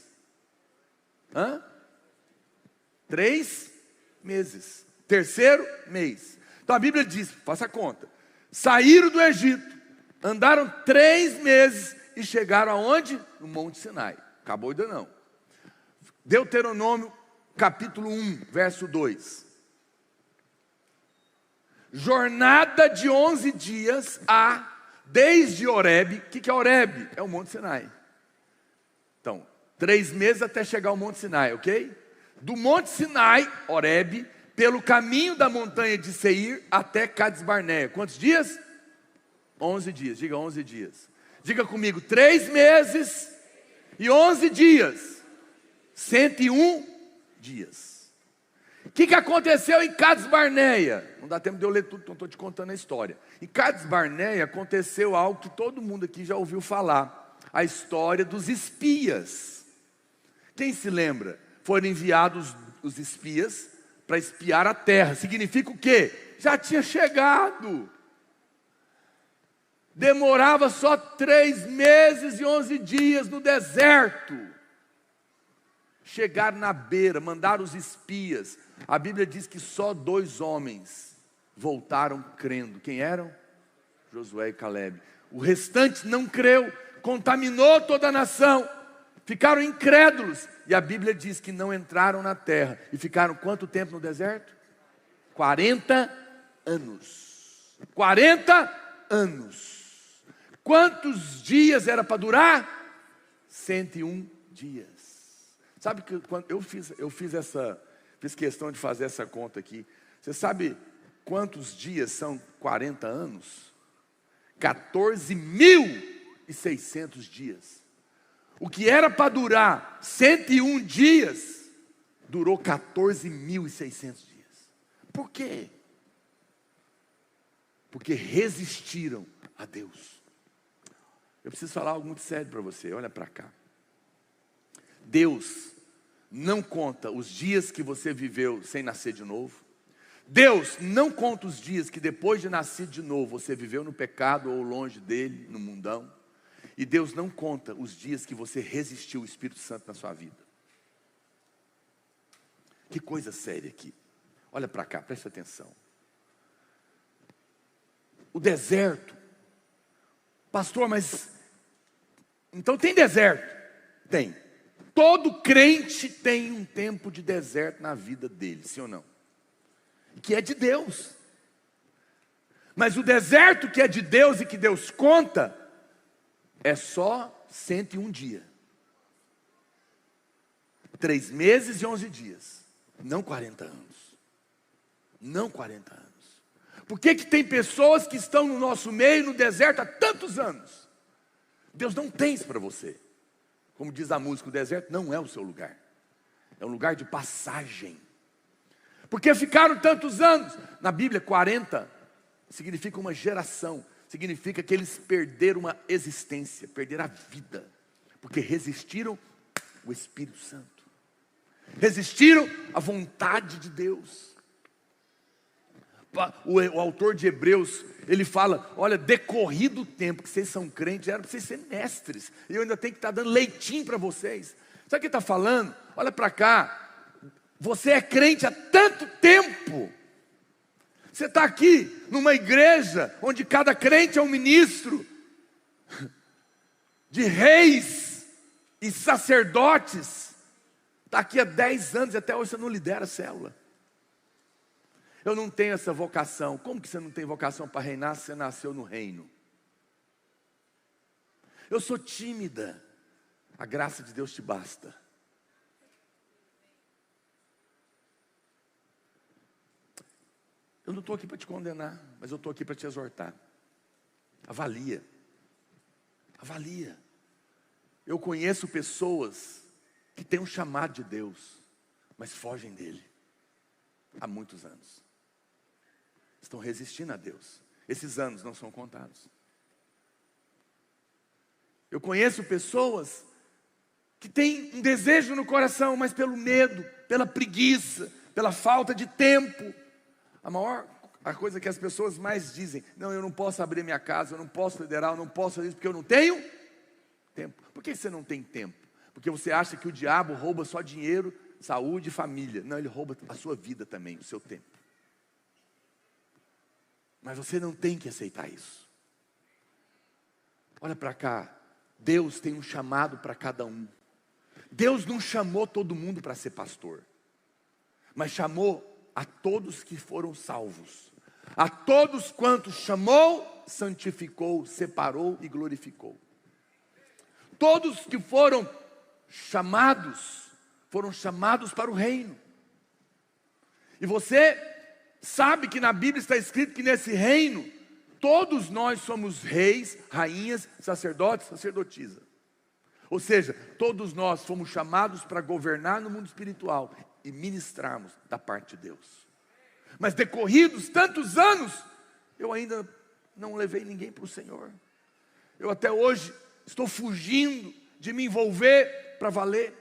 3 meses. Terceiro mês. Então a Bíblia diz, faça a conta. Saíram do Egito, andaram 3 meses e chegaram aonde? No Monte Sinai. Acabou ainda não. Deuteronômio capítulo 1, verso 2. Jornada de 11 dias há desde Horebe. O que é Horebe? É o Monte Sinai. Então, 3 meses até chegar ao Monte Sinai, ok? Do Monte Sinai, Horebe, pelo caminho da montanha de Seir até Cades Barneia. Quantos dias? 11 dias, diga 11 dias. Diga comigo, 3 meses e 11 dias. 101 dias. O que aconteceu em Cades Barneia? Não dá tempo de eu ler tudo, então estou te contando a história. Em Cades Barneia aconteceu algo que todo mundo aqui já ouviu falar. A história dos espias. Quem se lembra? Foram enviados os espias para espiar a terra. Significa o quê? Já tinha chegado. Demorava só 3 meses e 11 dias no deserto. chegaram na beira, mandaram os espias. A Bíblia diz que só 2 homens voltaram crendo. Quem eram? Josué e Calebe. O restante não creu, contaminou toda a nação, ficaram incrédulos. E a Bíblia diz que não entraram na terra. E ficaram quanto tempo no deserto? 40 anos. 40 anos. Quantos dias era para durar? 101 dias. Sabe que quando eu fiz questão de fazer essa conta aqui. Você sabe quantos dias são 40 anos? 14.600 dias. O que era para durar 101 dias, durou 14.600 dias. Por quê? Porque resistiram a Deus. Eu preciso falar algo muito sério para você, olha para cá. Deus não conta os dias que você viveu sem nascer de novo. Deus não conta os dias que depois de nascer de novo você viveu no pecado ou longe dele, no mundão. E Deus não conta os dias que você resistiu ao Espírito Santo na sua vida. Que coisa séria aqui. Olha para cá, presta atenção. O deserto. Pastor, mas então tem deserto? Tem. Todo crente tem um tempo de deserto na vida dele, sim ou não? Que é de Deus. Mas o deserto que é de Deus e que Deus conta é só 101 dias. 3 meses e 11 dias. Não 40 anos. Não 40 anos. Por que tem pessoas que estão no nosso meio, no deserto, há tantos anos? Deus não tem isso para você. Como diz a música, o deserto não é o seu lugar. É um lugar de passagem. Porque ficaram tantos anos. Na Bíblia, 40 significa uma geração. Significa que eles perderam uma existência, perderam a vida. Porque resistiram ao Espírito Santo. Resistiram à vontade de Deus. O autor de Hebreus, ele fala, olha, decorrido o tempo que vocês são crentes, era para vocês serem mestres. E eu ainda tenho que estar dando leitinho para vocês. Sabe o que ele está falando? Olha para cá. Você é crente há tanto tempo. Você está aqui numa igreja onde cada crente é um ministro de reis e sacerdotes. Está aqui há 10 anos e até hoje você não lidera a célula. Eu não tenho essa vocação. Como que você não tem vocação para reinar se você nasceu no reino? Eu sou tímida. A graça de Deus te basta. Eu não estou aqui para te condenar, mas eu estou aqui para te exortar. Avalia. Avalia. Eu conheço pessoas que têm um chamado de Deus, mas fogem dele há muitos anos. Estão resistindo a Deus. Esses anos não são contados. Eu conheço pessoas que têm um desejo no coração, mas pelo medo, pela preguiça, pela falta de tempo. A coisa que as pessoas mais dizem, não, eu não posso abrir minha casa, eu não posso liderar, eu não posso fazer isso, porque eu não tenho tempo. Por que você não tem tempo? Porque você acha que o diabo rouba só dinheiro, saúde e família. Não, ele rouba a sua vida também, o seu tempo. Mas você não tem que aceitar isso. Olha para cá, Deus tem um chamado para cada um. Deus não chamou todo mundo para ser pastor, mas chamou a todos que foram salvos. A todos quantos chamou, santificou, separou e glorificou. Todos que foram chamados para o reino. E você sabe que na Bíblia está escrito que nesse reino, todos nós somos reis, rainhas, sacerdotes, sacerdotisa. Ou seja, todos nós fomos chamados para governar no mundo espiritual e ministrarmos da parte de Deus. Mas decorridos tantos anos, eu ainda não levei ninguém para o Senhor. Eu até hoje estou fugindo de me envolver para valer.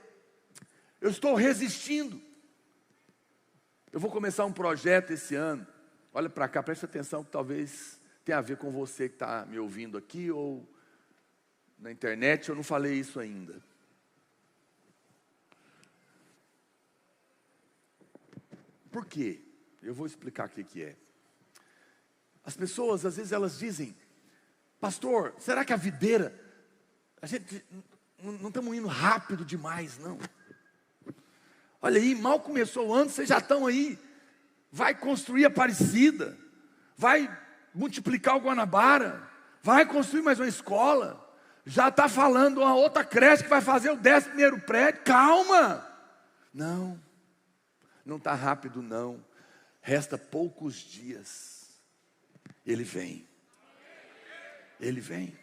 Eu estou resistindo. Eu vou começar um projeto esse ano. Olha para cá, preste atenção que talvez tenha a ver com você que está me ouvindo aqui ou na internet. Eu não falei isso ainda. Por quê? Eu vou explicar o que é. As pessoas, às vezes, elas dizem: pastor, será que a videira, a gente não estamos indo rápido demais, não? Olha aí, mal começou o ano, vocês já estão aí. Vai construir a Aparecida, vai multiplicar o Guanabara, vai construir mais uma escola, já está falando uma outra creche que vai fazer o 11º prédio. Calma! Não está rápido não. Resta poucos dias. Ele vem. Ele vem.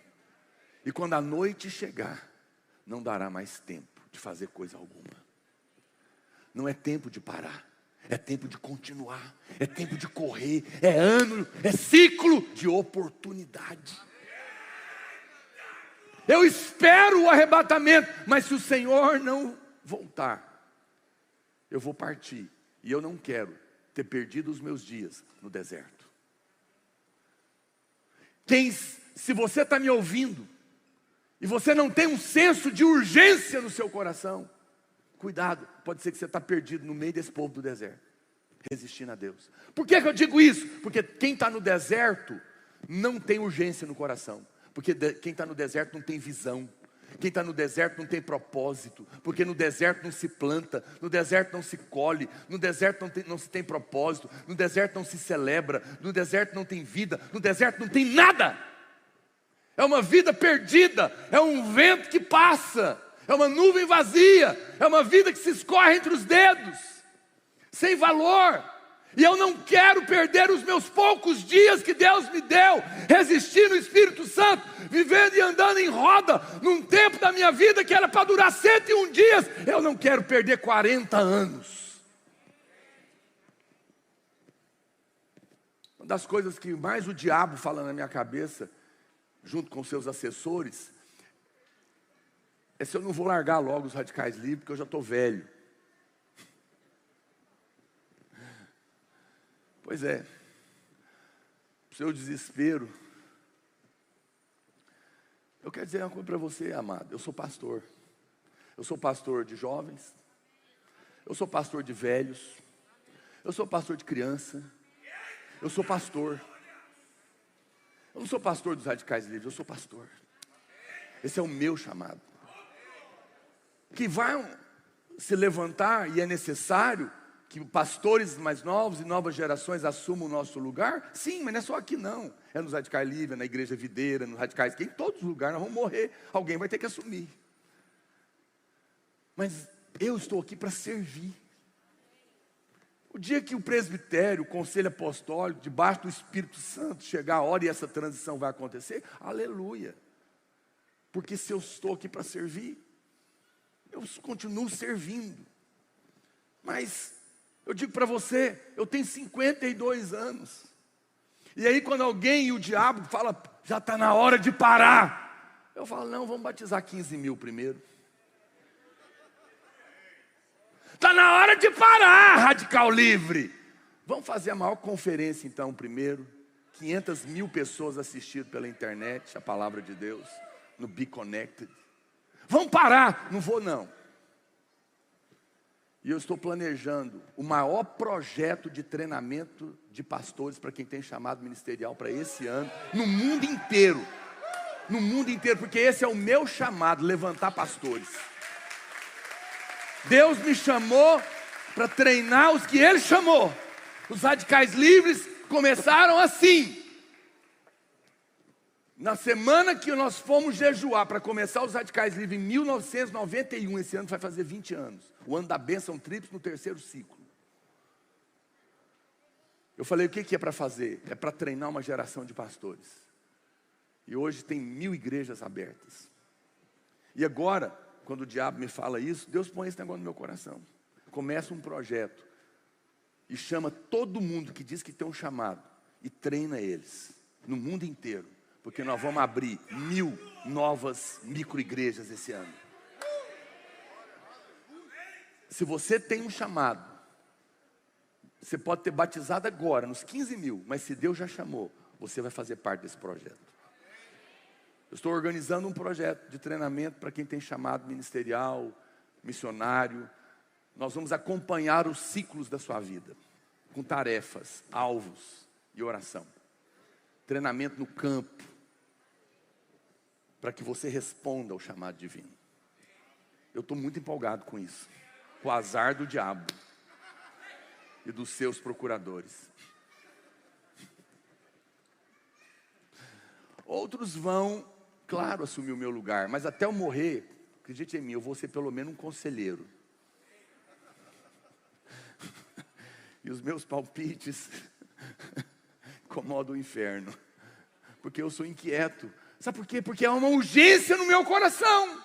E quando a noite chegar, não dará mais tempo de fazer coisa alguma. Não é tempo de parar, é tempo de continuar, é tempo de correr, é ano, é ciclo de oportunidade. Eu espero o arrebatamento, mas se o Senhor não voltar, eu vou partir. E eu não quero ter perdido os meus dias no deserto. Se você está me ouvindo, e você não tem um senso de urgência no seu coração, cuidado, pode ser que você está perdido no meio desse povo do deserto, resistindo a Deus. Por que eu digo isso? Porque quem está no deserto não tem urgência no coração. Porque quem está no deserto não tem visão. Quem está no deserto não tem propósito. Porque no deserto não se planta, no deserto não se colhe, no deserto não se tem propósito, no deserto não se celebra, no deserto não tem vida, no deserto não tem nada. É uma vida perdida, é um vento que passa, é uma nuvem vazia, é uma vida que se escorre entre os dedos, sem valor. E eu não quero perder os meus poucos dias que Deus me deu, resistindo no Espírito Santo, vivendo e andando em roda, num tempo da minha vida que era para durar 101 dias, eu não quero perder 40 anos. Uma das coisas que mais o diabo fala na minha cabeça, junto com seus assessores, é se eu não vou largar logo os radicais livres, porque eu já estou velho. Pois é, o seu desespero. Eu quero dizer uma coisa para você, amado. Eu sou pastor. Eu sou pastor de jovens. Eu sou pastor de velhos. Eu sou pastor de criança. Eu sou pastor. Eu não sou pastor dos radicais livres, eu sou pastor. Esse é o meu chamado. Que vai se levantar, e é necessário que pastores mais novos e novas gerações assumam o nosso lugar? Sim, mas não é só aqui não. É nos radicais livres, na igreja videira, nos radicais, que em todos os lugares nós vamos morrer. Alguém vai ter que assumir. Mas eu estou aqui para servir. O dia que o presbitério, o conselho apostólico, debaixo do Espírito Santo, chegar a hora e essa transição vai acontecer, aleluia. Porque se eu estou aqui para servir, eu continuo servindo. Mas eu digo para você, eu tenho 52 anos. E aí quando alguém e o diabo fala, já está na hora de parar. Eu falo, não, vamos batizar 15 mil primeiro. Está na hora de parar, radical livre. Vamos fazer a maior conferência então primeiro. 500 mil pessoas assistindo pela internet, a palavra de Deus, no Be Connected. Vamos parar, não vou não. E eu estou planejando o maior projeto de treinamento de pastores para quem tem chamado ministerial para esse ano, no mundo inteiro. No mundo inteiro, porque esse é o meu chamado, levantar pastores. Deus me chamou para treinar os que Ele chamou. Os radicais livres começaram assim. Na semana que nós fomos jejuar para começar os radicais livres em 1991, esse ano vai fazer 20 anos. O ano da bênção tríplice no 3º ciclo. Eu falei, o que é para fazer? É para treinar uma geração de pastores. E hoje tem 1000 igrejas abertas. E agora, quando o diabo me fala isso, Deus põe esse negócio no meu coração. Começa um projeto e chama todo mundo que diz que tem um chamado e treina eles no mundo inteiro, porque nós vamos abrir 1000 novas microigrejas esse ano. Se você tem um chamado, você pode ter batizado agora nos 15 mil, mas se Deus já chamou, você vai fazer parte desse projeto. Eu estou organizando um projeto de treinamento para quem tem chamado ministerial, missionário. Nós vamos acompanhar os ciclos da sua vida. com tarefas, alvos e oração. Treinamento no campo, para que você responda ao chamado divino. Eu estou muito empolgado com isso, com o azar do diabo e dos seus procuradores. Outros vão, claro, assumir o meu lugar, mas até eu morrer, acredite em mim, eu vou ser pelo menos um conselheiro. E os meus palpites incomodam o inferno, porque eu sou inquieto. Sabe por quê? Porque há uma urgência no meu coração.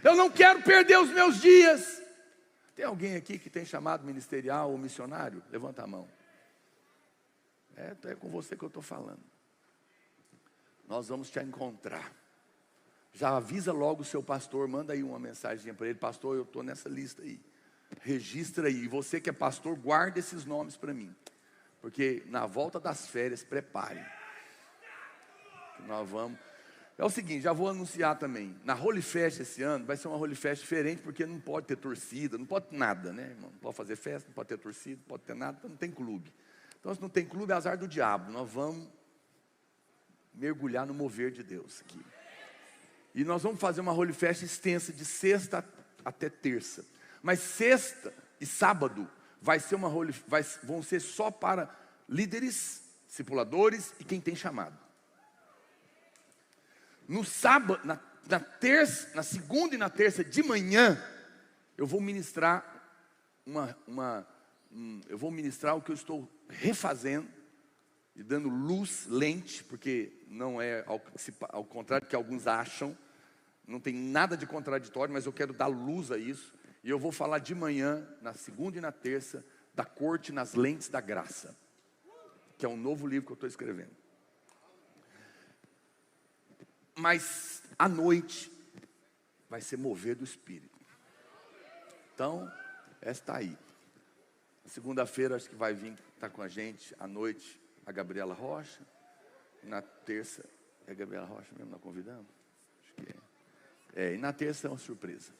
Eu não quero perder os meus dias. Tem alguém aqui que tem chamado ministerial ou missionário? Levanta a mão. É com você que eu estou falando. Nós vamos te encontrar. Já avisa logo o seu pastor, manda aí uma mensagem para ele: pastor, eu estou nessa lista aí. Registra aí. E você que é pastor, guarda esses nomes para mim. Porque na volta das férias, prepare. Nós vamos. É o seguinte, já vou anunciar também. Na Holy Fest esse ano, vai ser uma Holy Fest diferente, porque não pode ter torcida, não pode nada, né? Não pode fazer festa, não pode ter torcida, não pode ter nada, então não tem clube. Então se não tem clube, é azar do diabo. Nós vamos mergulhar no mover de Deus aqui. E nós vamos fazer uma Holy Fest extensa de sexta até terça. Mas sexta e sábado vão ser só para líderes, discipuladores e quem tem chamado. No sábado, na segunda e na terça de manhã, eu vou ministrar eu vou ministrar o que eu estou refazendo e dando luz, lente, porque não é ao contrário do que alguns acham, não tem nada de contraditório, mas eu quero dar luz a isso. E eu vou falar de manhã, na segunda e na terça, da corte nas lentes da graça, que é um novo livro que eu estou escrevendo. Mas à noite vai ser mover do Espírito. Então, essa está aí. Segunda-feira acho que vai vir estar com a gente à noite a Gabriela Rocha. Na terça, é a Gabriela Rocha mesmo, nós convidamos? Acho que é. E na terça é uma surpresa.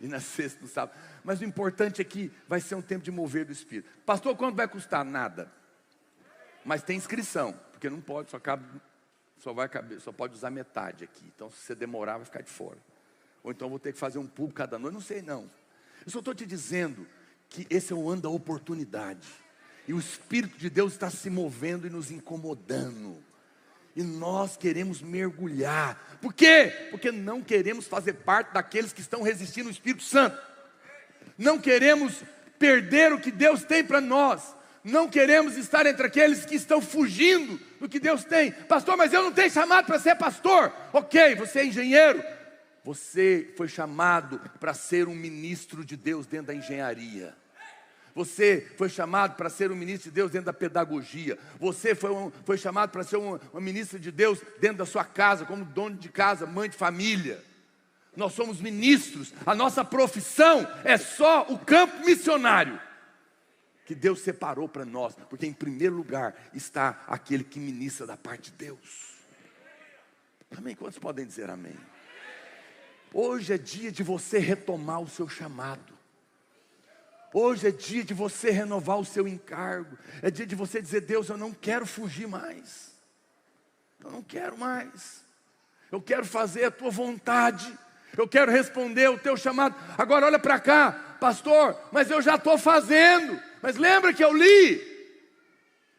E na sexta, no sábado. Mas o importante é que vai ser um tempo de mover do Espírito. Pastor, quanto vai custar? Nada. Mas tem inscrição, porque não pode, só pode usar metade aqui. Então se você demorar, vai ficar de fora. Ou então vou ter que fazer um público cada noite, não sei não. Eu só estou te dizendo que esse é o ano da oportunidade. E o Espírito de Deus está se movendo e nos incomodando. E nós queremos mergulhar. Por quê? Porque não queremos fazer parte daqueles que estão resistindo ao Espírito Santo. Não queremos perder o que Deus tem para nós. Não queremos estar entre aqueles que estão fugindo do que Deus tem. Pastor, mas eu não tenho chamado para ser pastor. Ok, você é engenheiro. Você foi chamado para ser um ministro de Deus dentro da engenharia. Você foi chamado para ser um ministro de Deus dentro da pedagogia. Você foi chamado para ser uma ministra de Deus dentro da sua casa, como dono de casa, mãe de família. Nós somos ministros. A nossa profissão é só o campo missionário que Deus separou para nós, porque em primeiro lugar está aquele que ministra da parte de Deus. Amém? Quantos podem dizer amém? Hoje é dia de você retomar o seu chamado. Hoje é dia de você renovar o seu encargo. É dia de você dizer: Deus, eu não quero fugir mais. Eu não quero mais. Eu quero fazer a tua vontade. Eu quero responder o teu chamado. Agora olha para cá, pastor, mas eu já estou fazendo. Mas lembra que eu li?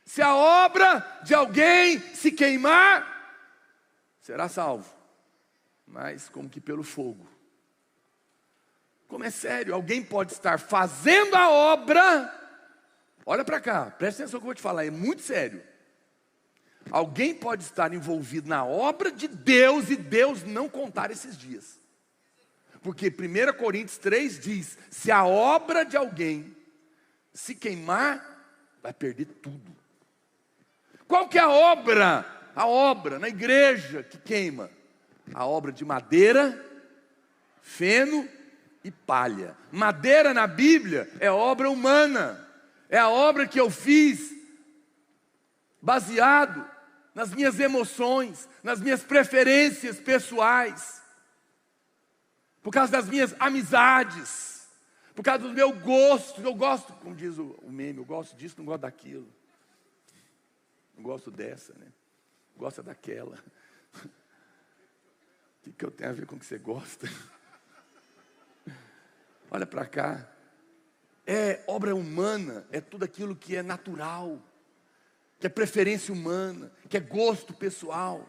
Se a obra de alguém se queimar, será salvo. Mas como que pelo fogo. Como é sério, alguém pode estar fazendo a obra. Olha para cá, presta atenção no que eu vou te falar, é muito sério. Alguém pode estar envolvido na obra de Deus e Deus não contar esses dias. Porque 1 Coríntios 3 diz: se a obra de alguém se queimar, vai perder tudo. Qual que é a obra? A obra na igreja que queima. A obra de madeira, feno e palha. Madeira na Bíblia é obra humana. É a obra que eu fiz baseado nas minhas emoções, nas minhas preferências pessoais, por causa das minhas amizades, por causa do meu gosto. Eu gosto, como diz o meme, eu gosto disso, não gosto daquilo. Não gosto dessa, né? Gosta daquela. O que eu tenho a ver com o que você gosta? Olha para cá. É obra humana, é tudo aquilo que é natural, que é preferência humana, que é gosto pessoal,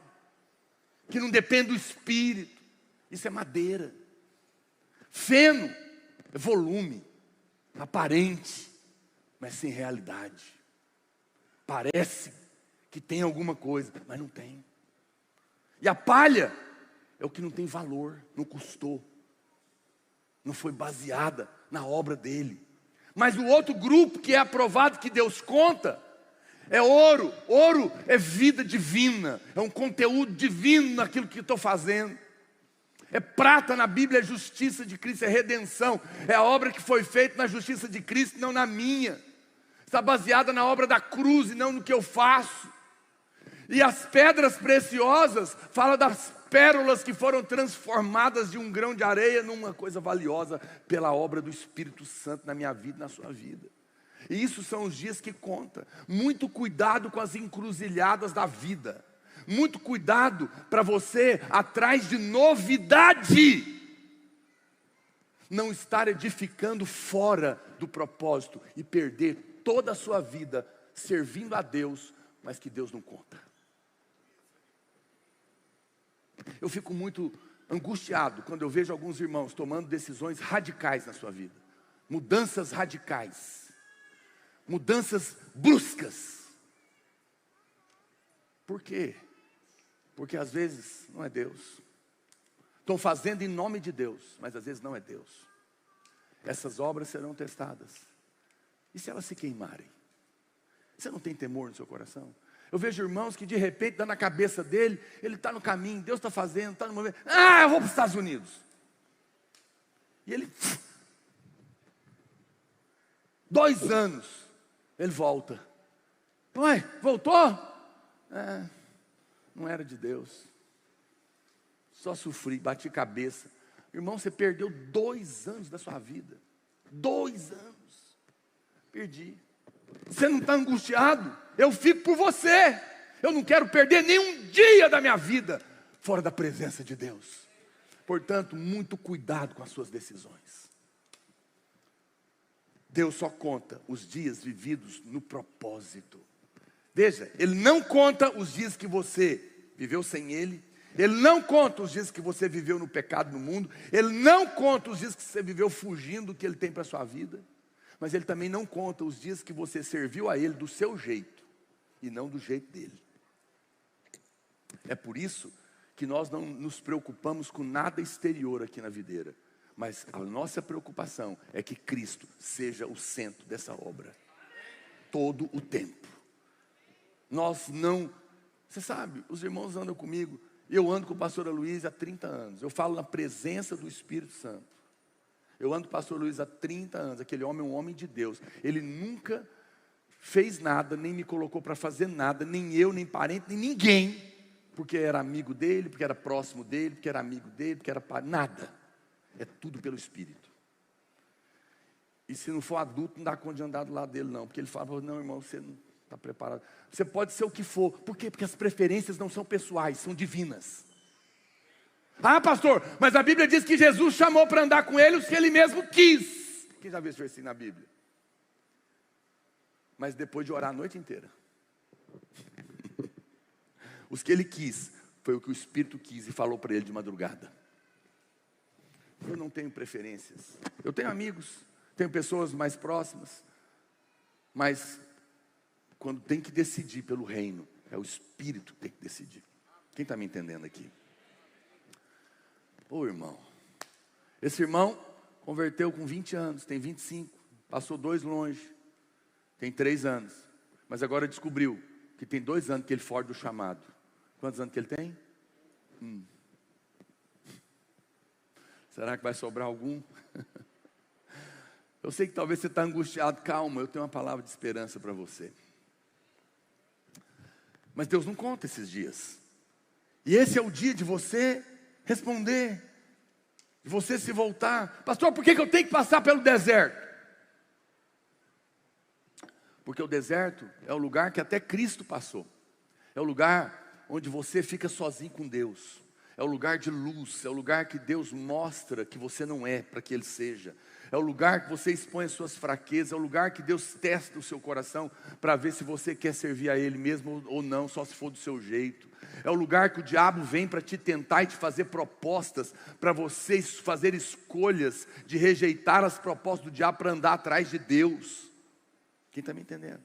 que não depende do espírito. Isso é madeira. Feno é volume, aparente, mas sem realidade. Parece que tem alguma coisa, mas não tem. E a palha é o que não tem valor, não custou, não foi baseada na obra dele. Mas o outro grupo que é aprovado, que Deus conta, é ouro. Ouro é vida divina, é um conteúdo divino naquilo que estou fazendo. É prata, na Bíblia, é justiça de Cristo, é redenção. É a obra que foi feita na justiça de Cristo, não na minha. Está baseada na obra da cruz e não no que eu faço. E as pedras preciosas, fala das pérolas que foram transformadas de um grão de areia numa coisa valiosa pela obra do Espírito Santo na minha vida e na sua vida. E isso são os dias que contam. Muito cuidado com as encruzilhadas da vida. Muito cuidado para você, atrás de novidade, não estar edificando fora do propósito e perder toda a sua vida servindo a Deus, mas que Deus não conta. Eu fico muito angustiado quando eu vejo alguns irmãos tomando decisões radicais na sua vida. Mudanças radicais. Mudanças bruscas. Por quê? Porque às vezes não é Deus. Estão fazendo em nome de Deus, mas às vezes não é Deus. Essas obras serão testadas. E se elas se queimarem? Você não tem temor no seu coração? Eu vejo irmãos que de repente dá na cabeça dele, ele está no caminho, Deus está fazendo, está no momento. Eu vou para os Estados Unidos. E ele, 2 anos, ele volta. Ué, voltou? Não era de Deus. Só sofri, bati cabeça. Irmão, você perdeu 2 anos da sua vida. 2 anos. Perdi. Você não está angustiado? Eu fico por você. Eu não quero perder nenhum dia da minha vida fora da presença de Deus. Portanto, muito cuidado com as suas decisões. Deus só conta os dias vividos no propósito. Veja, Ele não conta os dias que você viveu sem Ele. Ele não conta os dias que você viveu no pecado no mundo. Ele não conta os dias que você viveu fugindo do que Ele tem para a sua vida. Mas Ele também não conta os dias que você serviu a Ele do seu jeito e não do jeito dele. É por isso que nós não nos preocupamos com nada exterior aqui na videira. Mas a nossa preocupação é que Cristo seja o centro dessa obra. Todo o tempo. Nós não... Você sabe, os irmãos andam comigo. Eu ando com o pastor Luiz há 30 anos. Eu falo na presença do Espírito Santo. Eu ando com o pastor Luiz há 30 anos. Aquele homem é um homem de Deus. Ele nunca fez nada, nem me colocou para fazer nada. Nem eu, nem parente, nem ninguém. Porque era amigo dele, porque era próximo dele, porque era amigo dele, porque era parente. Nada. É tudo pelo Espírito. E se não for adulto, não dá conta de andar do lado dele não. Porque ele fala, não irmão, você não está preparado. Você pode ser o que for. Por quê? Porque as preferências não são pessoais, são divinas. Pastor, mas a Bíblia diz que Jesus chamou para andar com ele os que ele mesmo quis. Quem já viu esse versículo na Bíblia? Mas depois de orar a noite inteira. Os que ele quis, foi o que o Espírito quis e falou para ele de madrugada. Eu não tenho preferências. Eu tenho amigos, tenho pessoas mais próximas. Mas quando tem que decidir pelo reino, é o Espírito que tem que decidir. Quem está me entendendo aqui? Irmão, esse irmão converteu com 20 anos, tem 25, passou 2 longe, tem 3 anos, mas agora descobriu que tem 2 anos que ele foge do chamado. Quantos anos que ele tem? Será que vai sobrar algum? Eu sei que talvez você está angustiado, calma, eu tenho uma palavra de esperança para você. Mas Deus não conta esses dias, e esse é o dia de você responder. de você se voltar. Pastor, por que eu tenho que passar pelo deserto? Porque o deserto é o lugar que até Cristo passou. É o lugar onde você fica sozinho com Deus. É o lugar de luz, é o lugar que Deus mostra que você não é para que Ele seja. É o lugar que você expõe as suas fraquezas, é o lugar que Deus testa o seu coração para ver se você quer servir a Ele mesmo ou não, só se for do seu jeito. É o lugar que o diabo vem para te tentar e te fazer propostas, para você fazer escolhas de rejeitar as propostas do diabo para andar atrás de Deus. Quem está me entendendo?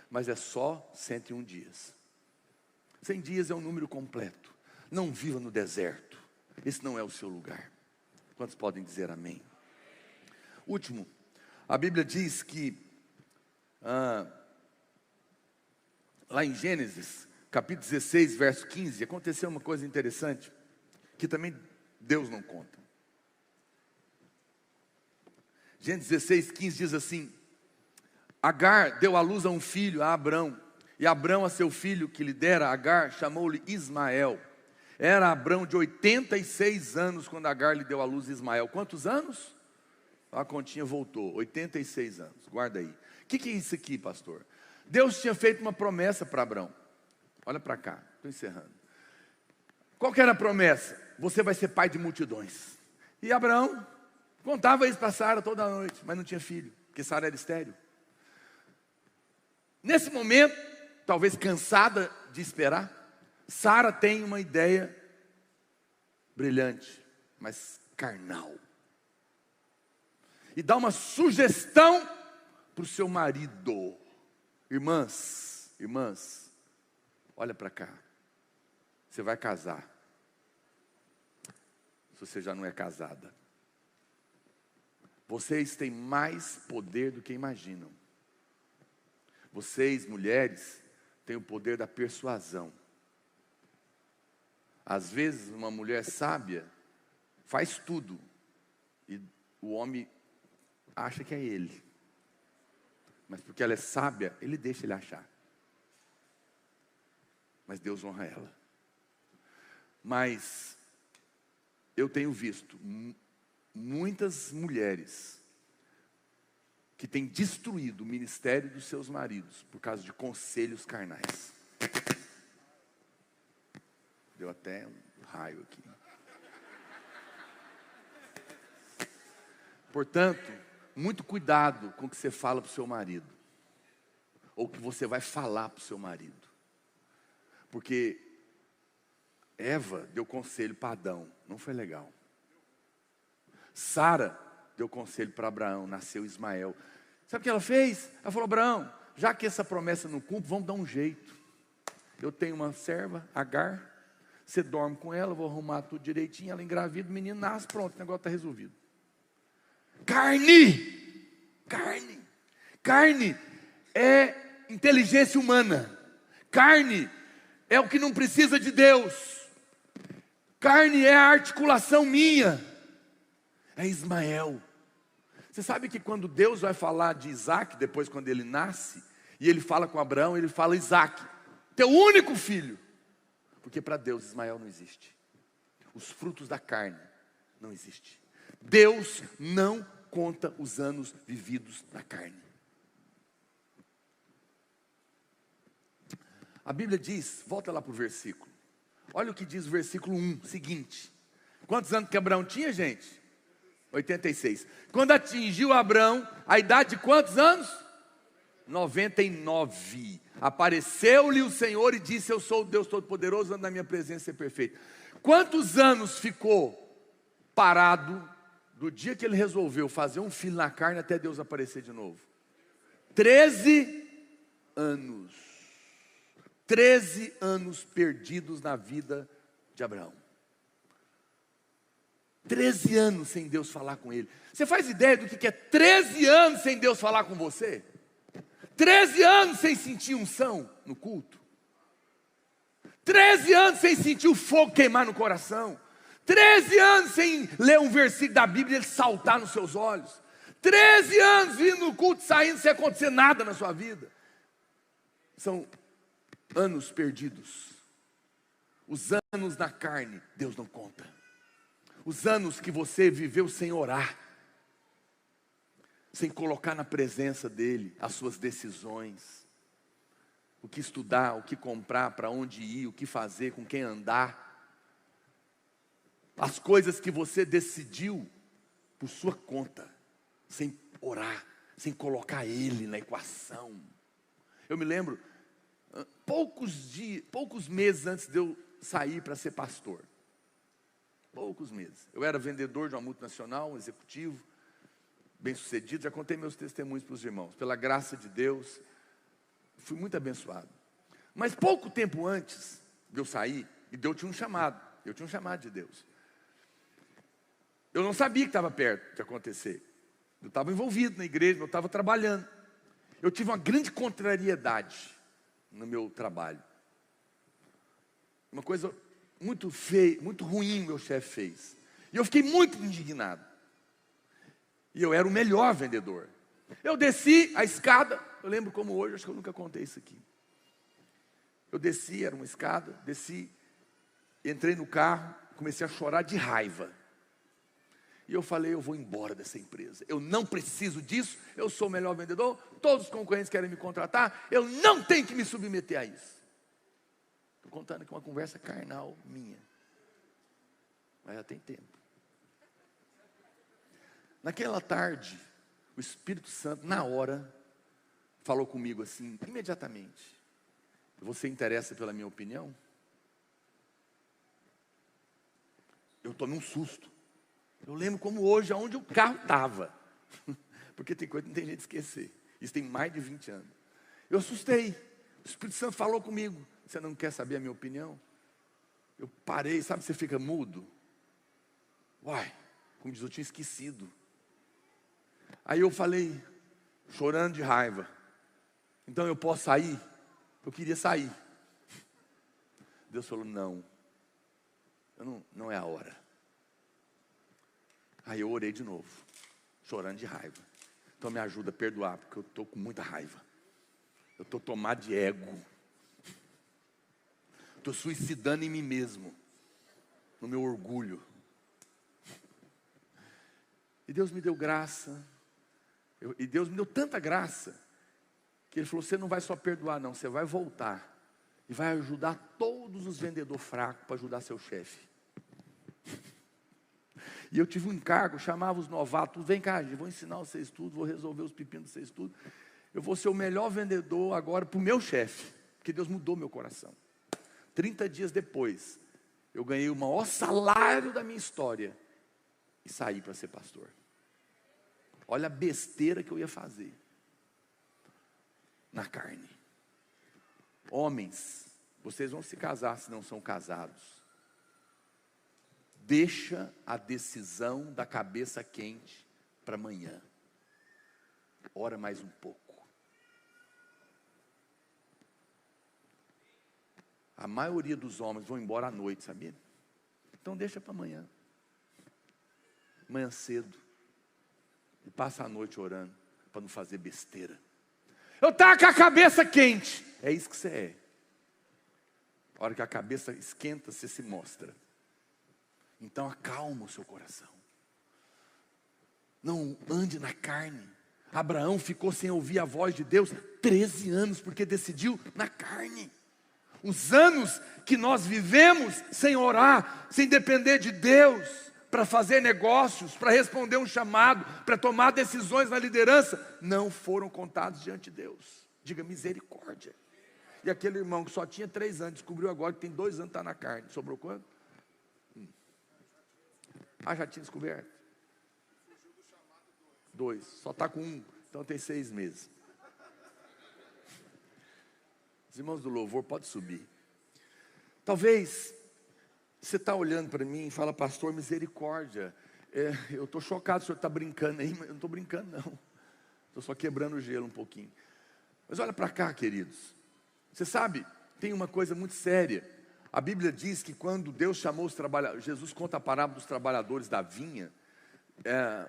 Mas é só 101 dias. 100 dias é um número completo. Não viva no deserto. Esse não é o seu lugar. Quantos podem dizer amém? Último, a Bíblia diz que lá em Gênesis, capítulo 16, verso 15, aconteceu uma coisa interessante, que também Deus não conta. Gênesis 16, 15 diz assim: Agar deu à luz a um filho, a Abrão, e Abrão a seu filho que lhe dera Agar, chamou-lhe Ismael. Era Abrão de 86 anos quando Agar lhe deu à luz Ismael. Quantos anos? A continha voltou, 86 anos, guarda aí. O que é isso aqui, pastor? Deus tinha feito uma promessa para Abrão. Olha para cá, estou encerrando. Qual que era a promessa? Você vai ser pai de multidões. E Abrão contava isso para Sara toda noite, mas não tinha filho, porque Sara era estéril. Nesse momento, talvez cansada de esperar, Sara tem uma ideia brilhante, mas carnal. E dá uma sugestão para o seu marido. Irmãs, olha para cá. Você vai casar. Se você já não é casada. Vocês têm mais poder do que imaginam. Vocês, mulheres, têm o poder da persuasão. Às vezes, uma mulher sábia faz tudo. E o homem acha que é ele. Mas porque ela é sábia, ele deixa ele achar. Mas Deus honra ela. Mas eu tenho visto muitas mulheres que têm destruído o ministério dos seus maridos por causa de conselhos carnais. Deu até um raio aqui. Portanto, muito cuidado com o que você fala para o seu marido. Ou o que você vai falar para o seu marido. Porque Eva deu conselho para Adão, não foi legal. Sara deu conselho para Abraão, nasceu Ismael. Sabe o que ela fez? Ela falou: Abraão, já que essa promessa não cumpre, vamos dar um jeito. Eu tenho uma serva, Agar, você dorme com ela, eu vou arrumar tudo direitinho, ela engravida, o menino nasce, pronto, o negócio está resolvido. Carne é inteligência humana. Carne é o que não precisa de Deus. Carne é a articulação minha. É Ismael. Você sabe que quando Deus vai falar de Isaac, depois quando ele nasce, e ele fala com Abraão, ele fala: Isaac, teu único filho. Porque para Deus Ismael não existe. Os frutos da carne não existem. Deus não conta os anos vividos na carne. A Bíblia diz, volta lá para o versículo. Olha o que diz o versículo 1, seguinte. Quantos anos que Abraão tinha, gente? 86. Quando atingiu Abraão, a idade de quantos anos? 99. Apareceu-lhe o Senhor e disse: eu sou o Deus Todo-Poderoso, ando na minha presença é perfeito. Quantos anos ficou parado do dia que ele resolveu fazer um filho na carne até Deus aparecer de novo? 13 anos. 13 anos perdidos na vida de Abraão. 13 anos sem Deus falar com ele. Você faz ideia do que é 13 anos sem Deus falar com você? 13 anos sem sentir unção no culto. 13 anos sem sentir o fogo queimar no coração. 13 anos sem ler um versículo da Bíblia e ele saltar nos seus olhos. 13 anos vindo no culto, saindo sem acontecer nada na sua vida. São anos perdidos. Os anos na carne, Deus não conta. Os anos que você viveu sem orar, sem colocar na presença dEle as suas decisões, o que estudar, o que comprar, para onde ir, o que fazer, com quem andar. As coisas que você decidiu por sua conta, sem orar, sem colocar Ele na equação. Eu me lembro, poucos meses antes de eu sair para ser pastor. Poucos meses. Eu era vendedor de uma multinacional, um executivo, bem sucedido. Já contei meus testemunhos para os irmãos. Pela graça de Deus, fui muito abençoado. Mas pouco tempo antes de eu sair, e Deus tinha um chamado. Eu tinha um chamado de Deus. Eu não sabia que estava perto de acontecer. Eu estava envolvido na igreja, eu estava trabalhando. Eu tive uma grande contrariedade no meu trabalho. Uma coisa muito feia, muito ruim meu chefe fez. E eu fiquei muito indignado. E eu era o melhor vendedor. Eu desci a escada, eu lembro como hoje, acho que eu nunca contei isso aqui. Eu desci, era uma escada, desci, entrei no carro, comecei a chorar de raiva. E eu falei, eu vou embora dessa empresa. Eu não preciso disso, eu sou o melhor vendedor, todos os concorrentes querem me contratar, eu não tenho que me submeter a isso. Estou contando aqui uma conversa carnal minha. Mas já tem tempo. Naquela tarde, o Espírito Santo, na hora, falou comigo assim, imediatamente. Você interessa pela minha opinião? Eu tomei um susto. Eu lembro como hoje, aonde o carro estava. Porque tem coisa que não tem jeito de esquecer. Isso tem mais de 20 anos. Eu assustei. O Espírito Santo falou comigo. Você não quer saber a minha opinião? Eu parei, sabe, você fica mudo. Uai, como diz, eu tinha esquecido. Aí eu falei, chorando de raiva. Então eu posso sair? Eu queria sair. Deus falou, não. Não é a hora. Aí eu orei de novo, chorando de raiva. Então me ajuda a perdoar, porque eu estou com muita raiva. Eu estou tomado de ego. Estou suicidando em mim mesmo, no meu orgulho. E Deus me deu graça. E Deus me deu tanta graça, que Ele falou, você não vai só perdoar não, você vai voltar. E vai ajudar todos os vendedores fracos para ajudar seu chefe. E eu tive um encargo, chamava os novatos, vem cá, eu vou ensinar vocês tudo, vou resolver os pepinos de vocês tudo. Eu vou ser o melhor vendedor agora para o meu chefe, porque Deus mudou meu coração. 30 dias depois, eu ganhei o maior salário da minha história e saí para ser pastor. Olha a besteira que eu ia fazer na carne. Homens, vocês vão se casar se não são casados. Deixa a decisão da cabeça quente para amanhã. Ora mais um pouco. A maioria dos homens vão embora à noite, sabia? Então deixa para amanhã. Amanhã cedo. E passa a noite orando para não fazer besteira. Eu estava com a cabeça quente. É isso que você é. A hora que a cabeça esquenta, você se mostra. Então acalma o seu coração. Não ande na carne. Abraão ficou sem ouvir a voz de Deus 13 anos, porque decidiu na carne. Os anos que nós vivemos sem orar, sem depender de Deus, para fazer negócios, para responder um chamado, para tomar decisões na liderança, não foram contados diante de Deus. Diga misericórdia. E aquele irmão que só tinha 3 anos, descobriu agora que tem 2 anos que está na carne. Sobrou quanto? Já tinha descoberto? 2, só está com 1, então tem 6 meses. Os irmãos do louvor, pode subir. Talvez você está olhando para mim e fala, pastor, misericórdia. Eu estou chocado, o senhor está brincando aí, mas eu não estou brincando não. Estou só quebrando o gelo um pouquinho. Mas olha para cá, queridos. Você sabe, tem uma coisa muito séria. A Bíblia diz que quando Deus chamou os trabalhadores, Jesus conta a parábola dos trabalhadores da vinha.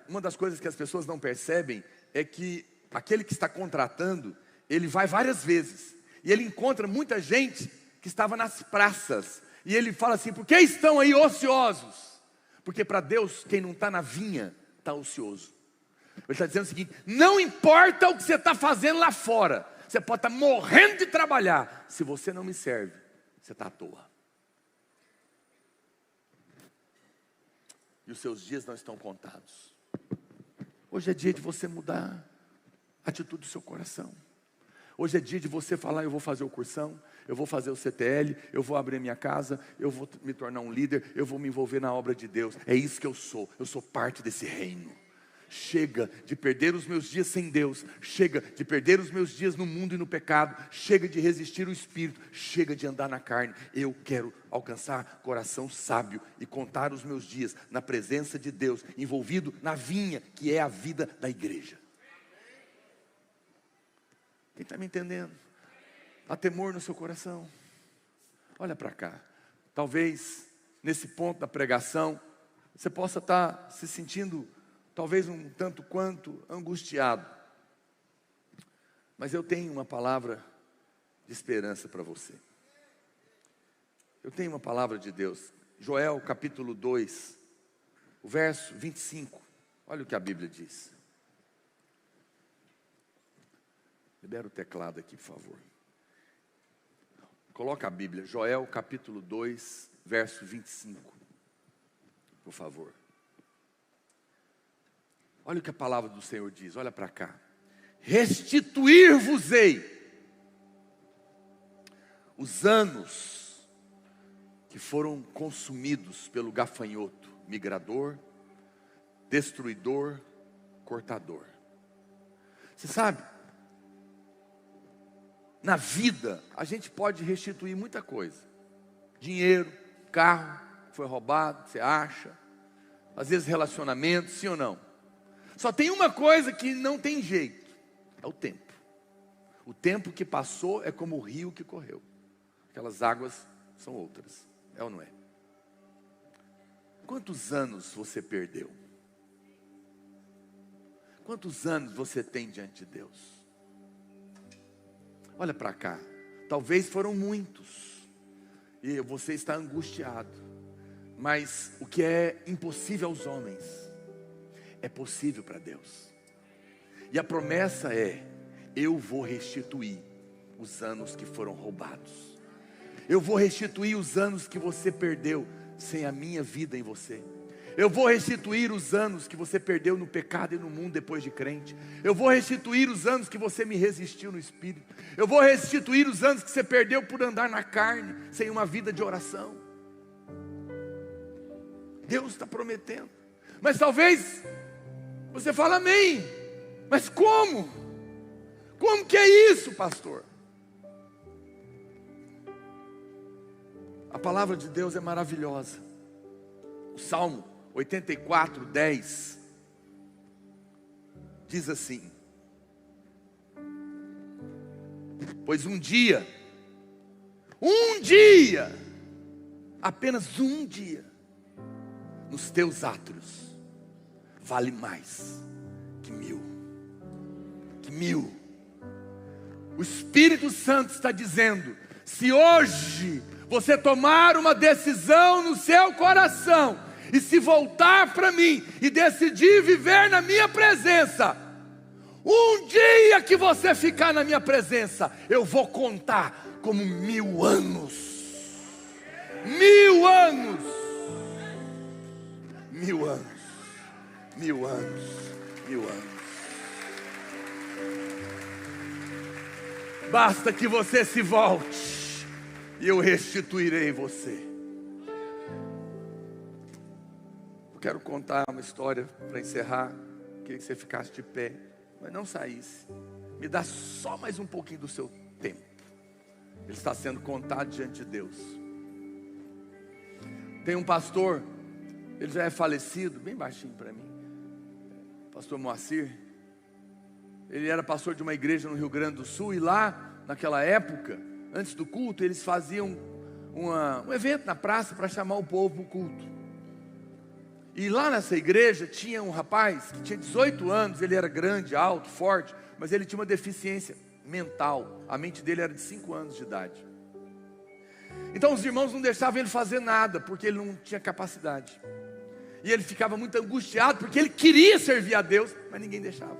Uma das coisas que as pessoas não percebem é que aquele que está contratando, ele vai várias vezes. E ele encontra muita gente que estava nas praças. E ele fala assim, por que estão aí ociosos? Porque para Deus, quem não está na vinha, está ocioso. Ele está dizendo o seguinte: não importa o que você está fazendo lá fora, você pode estar morrendo de trabalhar, se você não me serve, você está à toa. E os seus dias não estão contados. Hoje é dia de você mudar a atitude do seu coração. Hoje é dia de você falar: eu vou fazer o cursão, eu vou fazer o CTL, eu vou abrir minha casa, eu vou me tornar um líder, eu vou me envolver na obra de Deus. É isso que eu sou parte desse reino. Chega de perder os meus dias sem Deus, chega de perder os meus dias no mundo e no pecado, chega de resistir ao Espírito, chega de andar na carne. Eu quero alcançar coração sábio e contar os meus dias na presença de Deus, envolvido na vinha que é a vida da igreja. Quem está me entendendo? Há temor no seu coração? Olha para cá. Talvez nesse ponto da pregação você possa estar se sentindo talvez um tanto quanto angustiado. Mas eu tenho uma palavra de esperança para você. Eu tenho uma palavra de Deus. Joel capítulo 2, o verso 25. Olha o que a Bíblia diz. Libera o teclado aqui, por favor. Coloca a Bíblia, Joel capítulo 2, verso 25. Por favor. Olha o que a palavra do Senhor diz, olha para cá. Restituir-vos-ei os anos que foram consumidos pelo gafanhoto, migrador, destruidor, cortador. Você sabe, na vida a gente pode restituir muita coisa. Dinheiro, carro, foi roubado, você acha. Às vezes relacionamento, sim ou não? Só tem uma coisa que não tem jeito, é o tempo. O tempo que passou é como o rio que correu. Aquelas águas são outras, é ou não é? Quantos anos você perdeu? Quantos anos você tem diante de Deus? Olha para cá, talvez foram muitos, e você está angustiado, mas o que é impossível aos homens, é possível para Deus. E a promessa é: eu vou restituir os anos que foram roubados. Eu vou restituir os anos que você perdeu sem a minha vida em você. Eu vou restituir os anos que você perdeu no pecado e no mundo depois de crente. Eu vou restituir os anos que você me resistiu no Espírito. Eu vou restituir os anos que você perdeu por andar na carne, sem uma vida de oração. Deus está prometendo. Mas talvez você fale: amém, mas como? Como que é isso, pastor? A palavra de Deus é maravilhosa. O Salmo 84, 10 diz assim: pois um dia, apenas um dia, nos teus átrios, vale mais que mil. O Espírito Santo está dizendo: se hoje você tomar uma decisão no seu coração, e se voltar para mim, e decidir viver na minha presença, um dia que você ficar na minha presença, eu vou contar como 1000 anos. 1000 anos. 1000 anos. 1000 anos. 1000 anos. Basta que você se volte, e eu restituirei você. Eu quero contar uma história para encerrar. Queria que você ficasse de pé, mas não saísse. Me dá só mais um pouquinho do seu tempo. Ele está sendo contado diante de Deus. Tem um pastor, ele já é falecido, bem baixinho para mim, pastor Moacir. Ele era pastor de uma igreja no Rio Grande do Sul, e lá, naquela época, antes do culto, eles faziam um evento na praça para chamar o povo para o culto. E lá nessa igreja tinha um rapaz que tinha 18 anos, ele era grande, alto, forte, mas ele tinha uma deficiência mental. A mente dele era de 5 anos de idade. Então os irmãos não deixavam ele fazer nada, porque ele não tinha capacidade. E ele ficava muito angustiado, porque ele queria servir a Deus, mas ninguém deixava.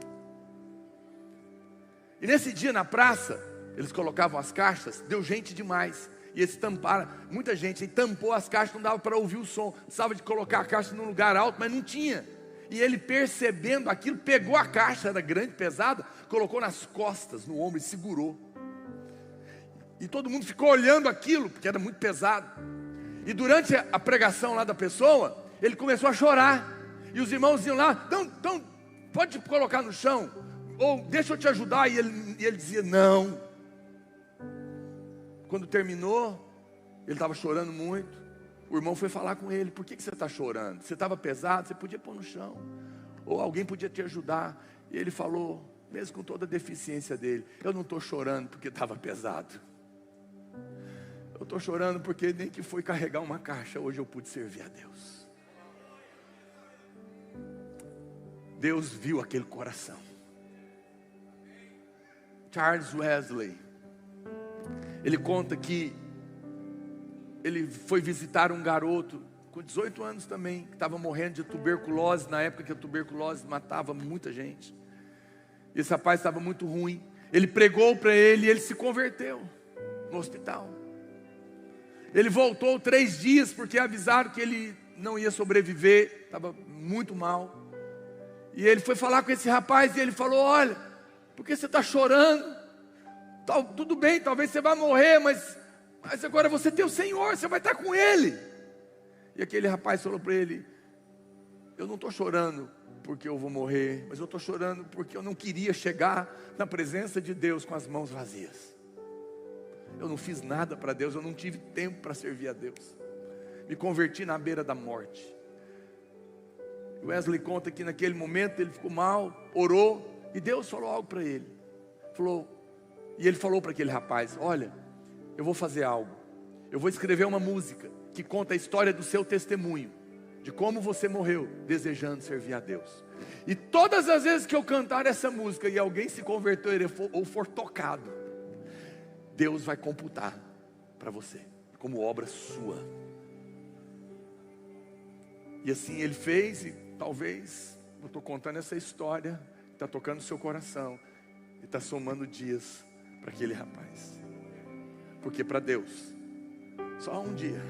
E nesse dia na praça, eles colocavam as caixas, deu gente demais. E eles tamparam, muita gente, e tampou as caixas, não dava para ouvir o som. Precisava de colocar a caixa num lugar alto, mas não tinha. E ele, percebendo aquilo, pegou a caixa, era grande, pesada, colocou nas costas, no ombro e segurou. E todo mundo ficou olhando aquilo, porque era muito pesado. E durante a pregação lá da pessoa, ele começou a chorar. E os irmãos iam lá, então, pode colocar no chão, ou deixa eu te ajudar. E ele dizia, não. Quando terminou, ele estava chorando muito. O irmão foi falar com ele, por que você está chorando? Você estava pesado, você podia pôr no chão, ou alguém podia te ajudar. E ele falou, mesmo com toda a deficiência dele, eu não estou chorando porque estava pesado. Eu estou chorando porque nem que foi carregar uma caixa, hoje eu pude servir a Deus. Deus viu aquele coração. Charles Wesley, ele conta que ele foi visitar um garoto com 18 anos também, que estava morrendo de tuberculose, na época que a tuberculose matava muita gente. E esse rapaz estava muito ruim. Ele pregou para ele e ele se converteu no hospital. Ele voltou 3 dias porque avisaram que ele não ia sobreviver, estava muito mal. E ele foi falar com esse rapaz e ele falou, olha, por que você está chorando? Tudo bem, talvez você vá morrer, mas agora você tem o Senhor, você vai estar com Ele. E aquele rapaz falou para ele, eu não estou chorando porque eu vou morrer, mas eu estou chorando porque eu não queria chegar na presença de Deus com as mãos vazias. Eu não fiz nada para Deus, eu não tive tempo para servir a Deus. Me converti na beira da morte. Wesley conta que naquele momento ele ficou mal, orou, e Deus falou algo para ele. E ele falou para aquele rapaz, olha, eu vou fazer algo. Eu vou escrever uma música que conta a história do seu testemunho, de como você morreu desejando servir a Deus. E todas as vezes que eu cantar essa música e alguém se converter ou for tocado, Deus vai computar para você, como obra sua. E assim ele fez, e talvez, eu estou contando essa história, está tocando o seu coração, e está somando dias para aquele rapaz. Porque para Deus, só um dia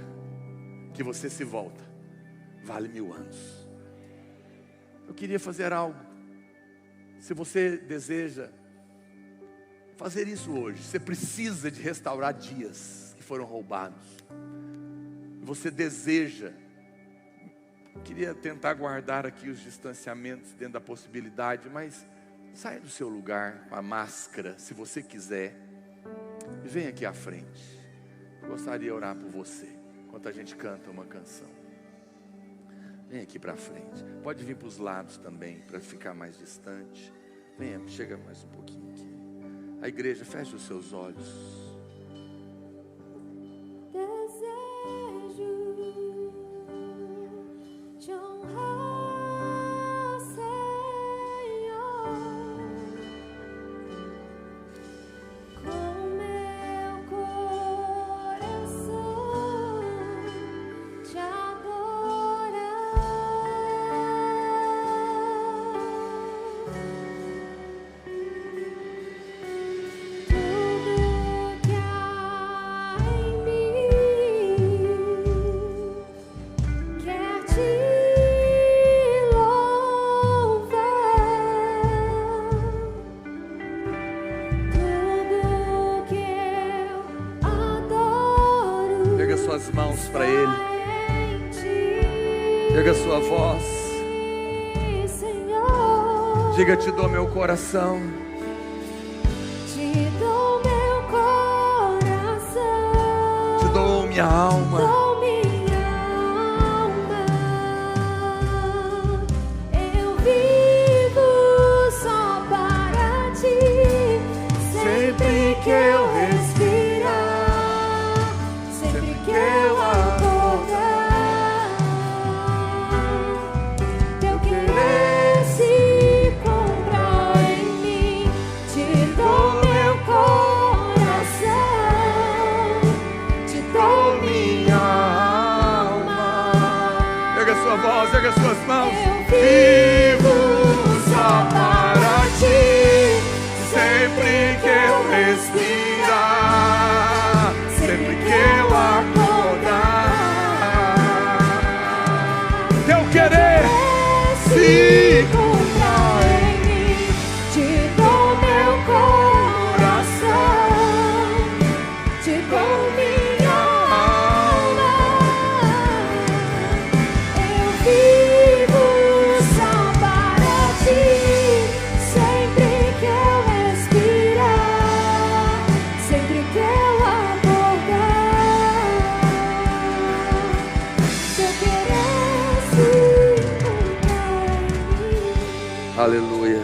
que você se volta, vale 1000 anos. Eu queria fazer algo. Se você deseja fazer isso hoje, você precisa de restaurar dias que foram roubados. Você deseja, queria tentar guardar aqui os distanciamentos dentro da possibilidade, mas saia do seu lugar com a máscara, se você quiser, e vem aqui à frente. Eu gostaria de orar por você, enquanto a gente canta uma canção. Vem aqui para frente, pode vir para os lados também, para ficar mais distante. Venha, chega mais um pouquinho aqui. A igreja, feche os seus olhos. Mãos para Ele, erga sua voz, diga: te dou meu coração, te dou meu coração, te dou minha alma, eu vivo só para ti, sempre que eu respirar, sempre que eu acordar, teu querer se cumpra em mim, te dou meu coração, te dou minha respirar, sempre que eu acordar. Teu querer se encontrar em mim, te dou meu coração, te dou minha alma. Eu vivo só para ti, sempre que eu respirar, sempre que eu acordar. Teu querer se encontrar em mim. Aleluia.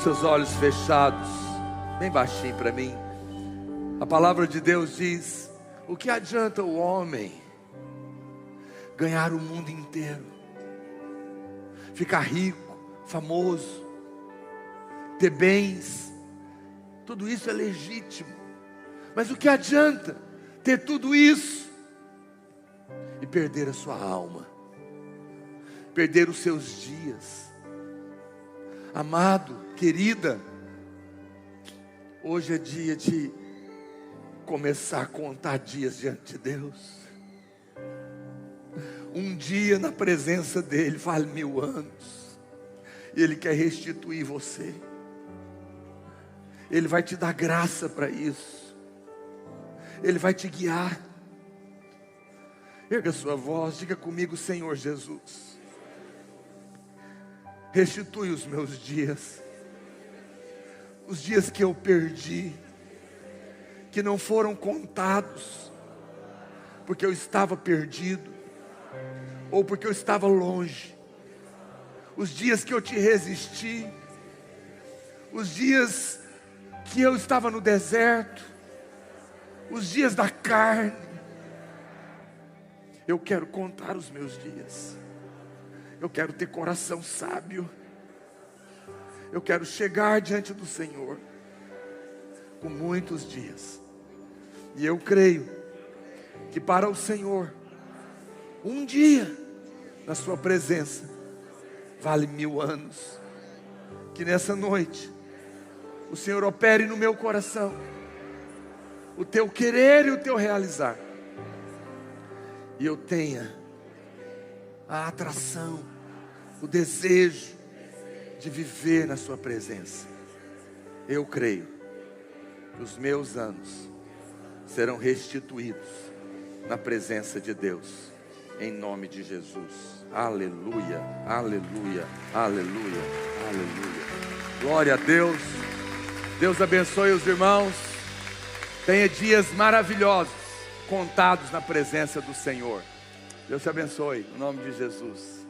Seus olhos fechados, bem baixinho para mim. A palavra de Deus diz: o que adianta o homem ganhar o mundo inteiro, ficar rico, famoso, ter bens? Tudo isso é legítimo, mas o que adianta ter tudo isso e perder a sua alma, perder os seus dias? Amado, querida, hoje é dia de começar a contar dias diante de Deus. Um dia na presença dEle vale 1000 anos. E Ele quer restituir você. Ele vai te dar graça para isso. Ele vai te guiar. Erga sua voz, diga comigo: Senhor Jesus, restitui os meus dias, os dias que eu perdi, que não foram contados, porque eu estava perdido, ou porque eu estava longe, os dias que eu te resisti, os dias que eu estava no deserto, os dias da carne. Eu quero contar os meus dias. Eu quero ter coração sábio. Eu quero chegar diante do Senhor com muitos dias. E eu creio que para o Senhor, um dia na sua presença vale 1000 anos. Que nessa noite o Senhor opere no meu coração o teu querer e o teu realizar, e eu tenha a atração, o desejo de viver na sua presença. Eu creio que os meus anos serão restituídos na presença de Deus, em nome de Jesus. Aleluia, aleluia, aleluia, aleluia. Glória a Deus. Deus abençoe os irmãos. Tenha dias maravilhosos contados na presença do Senhor. Deus te abençoe, em nome de Jesus.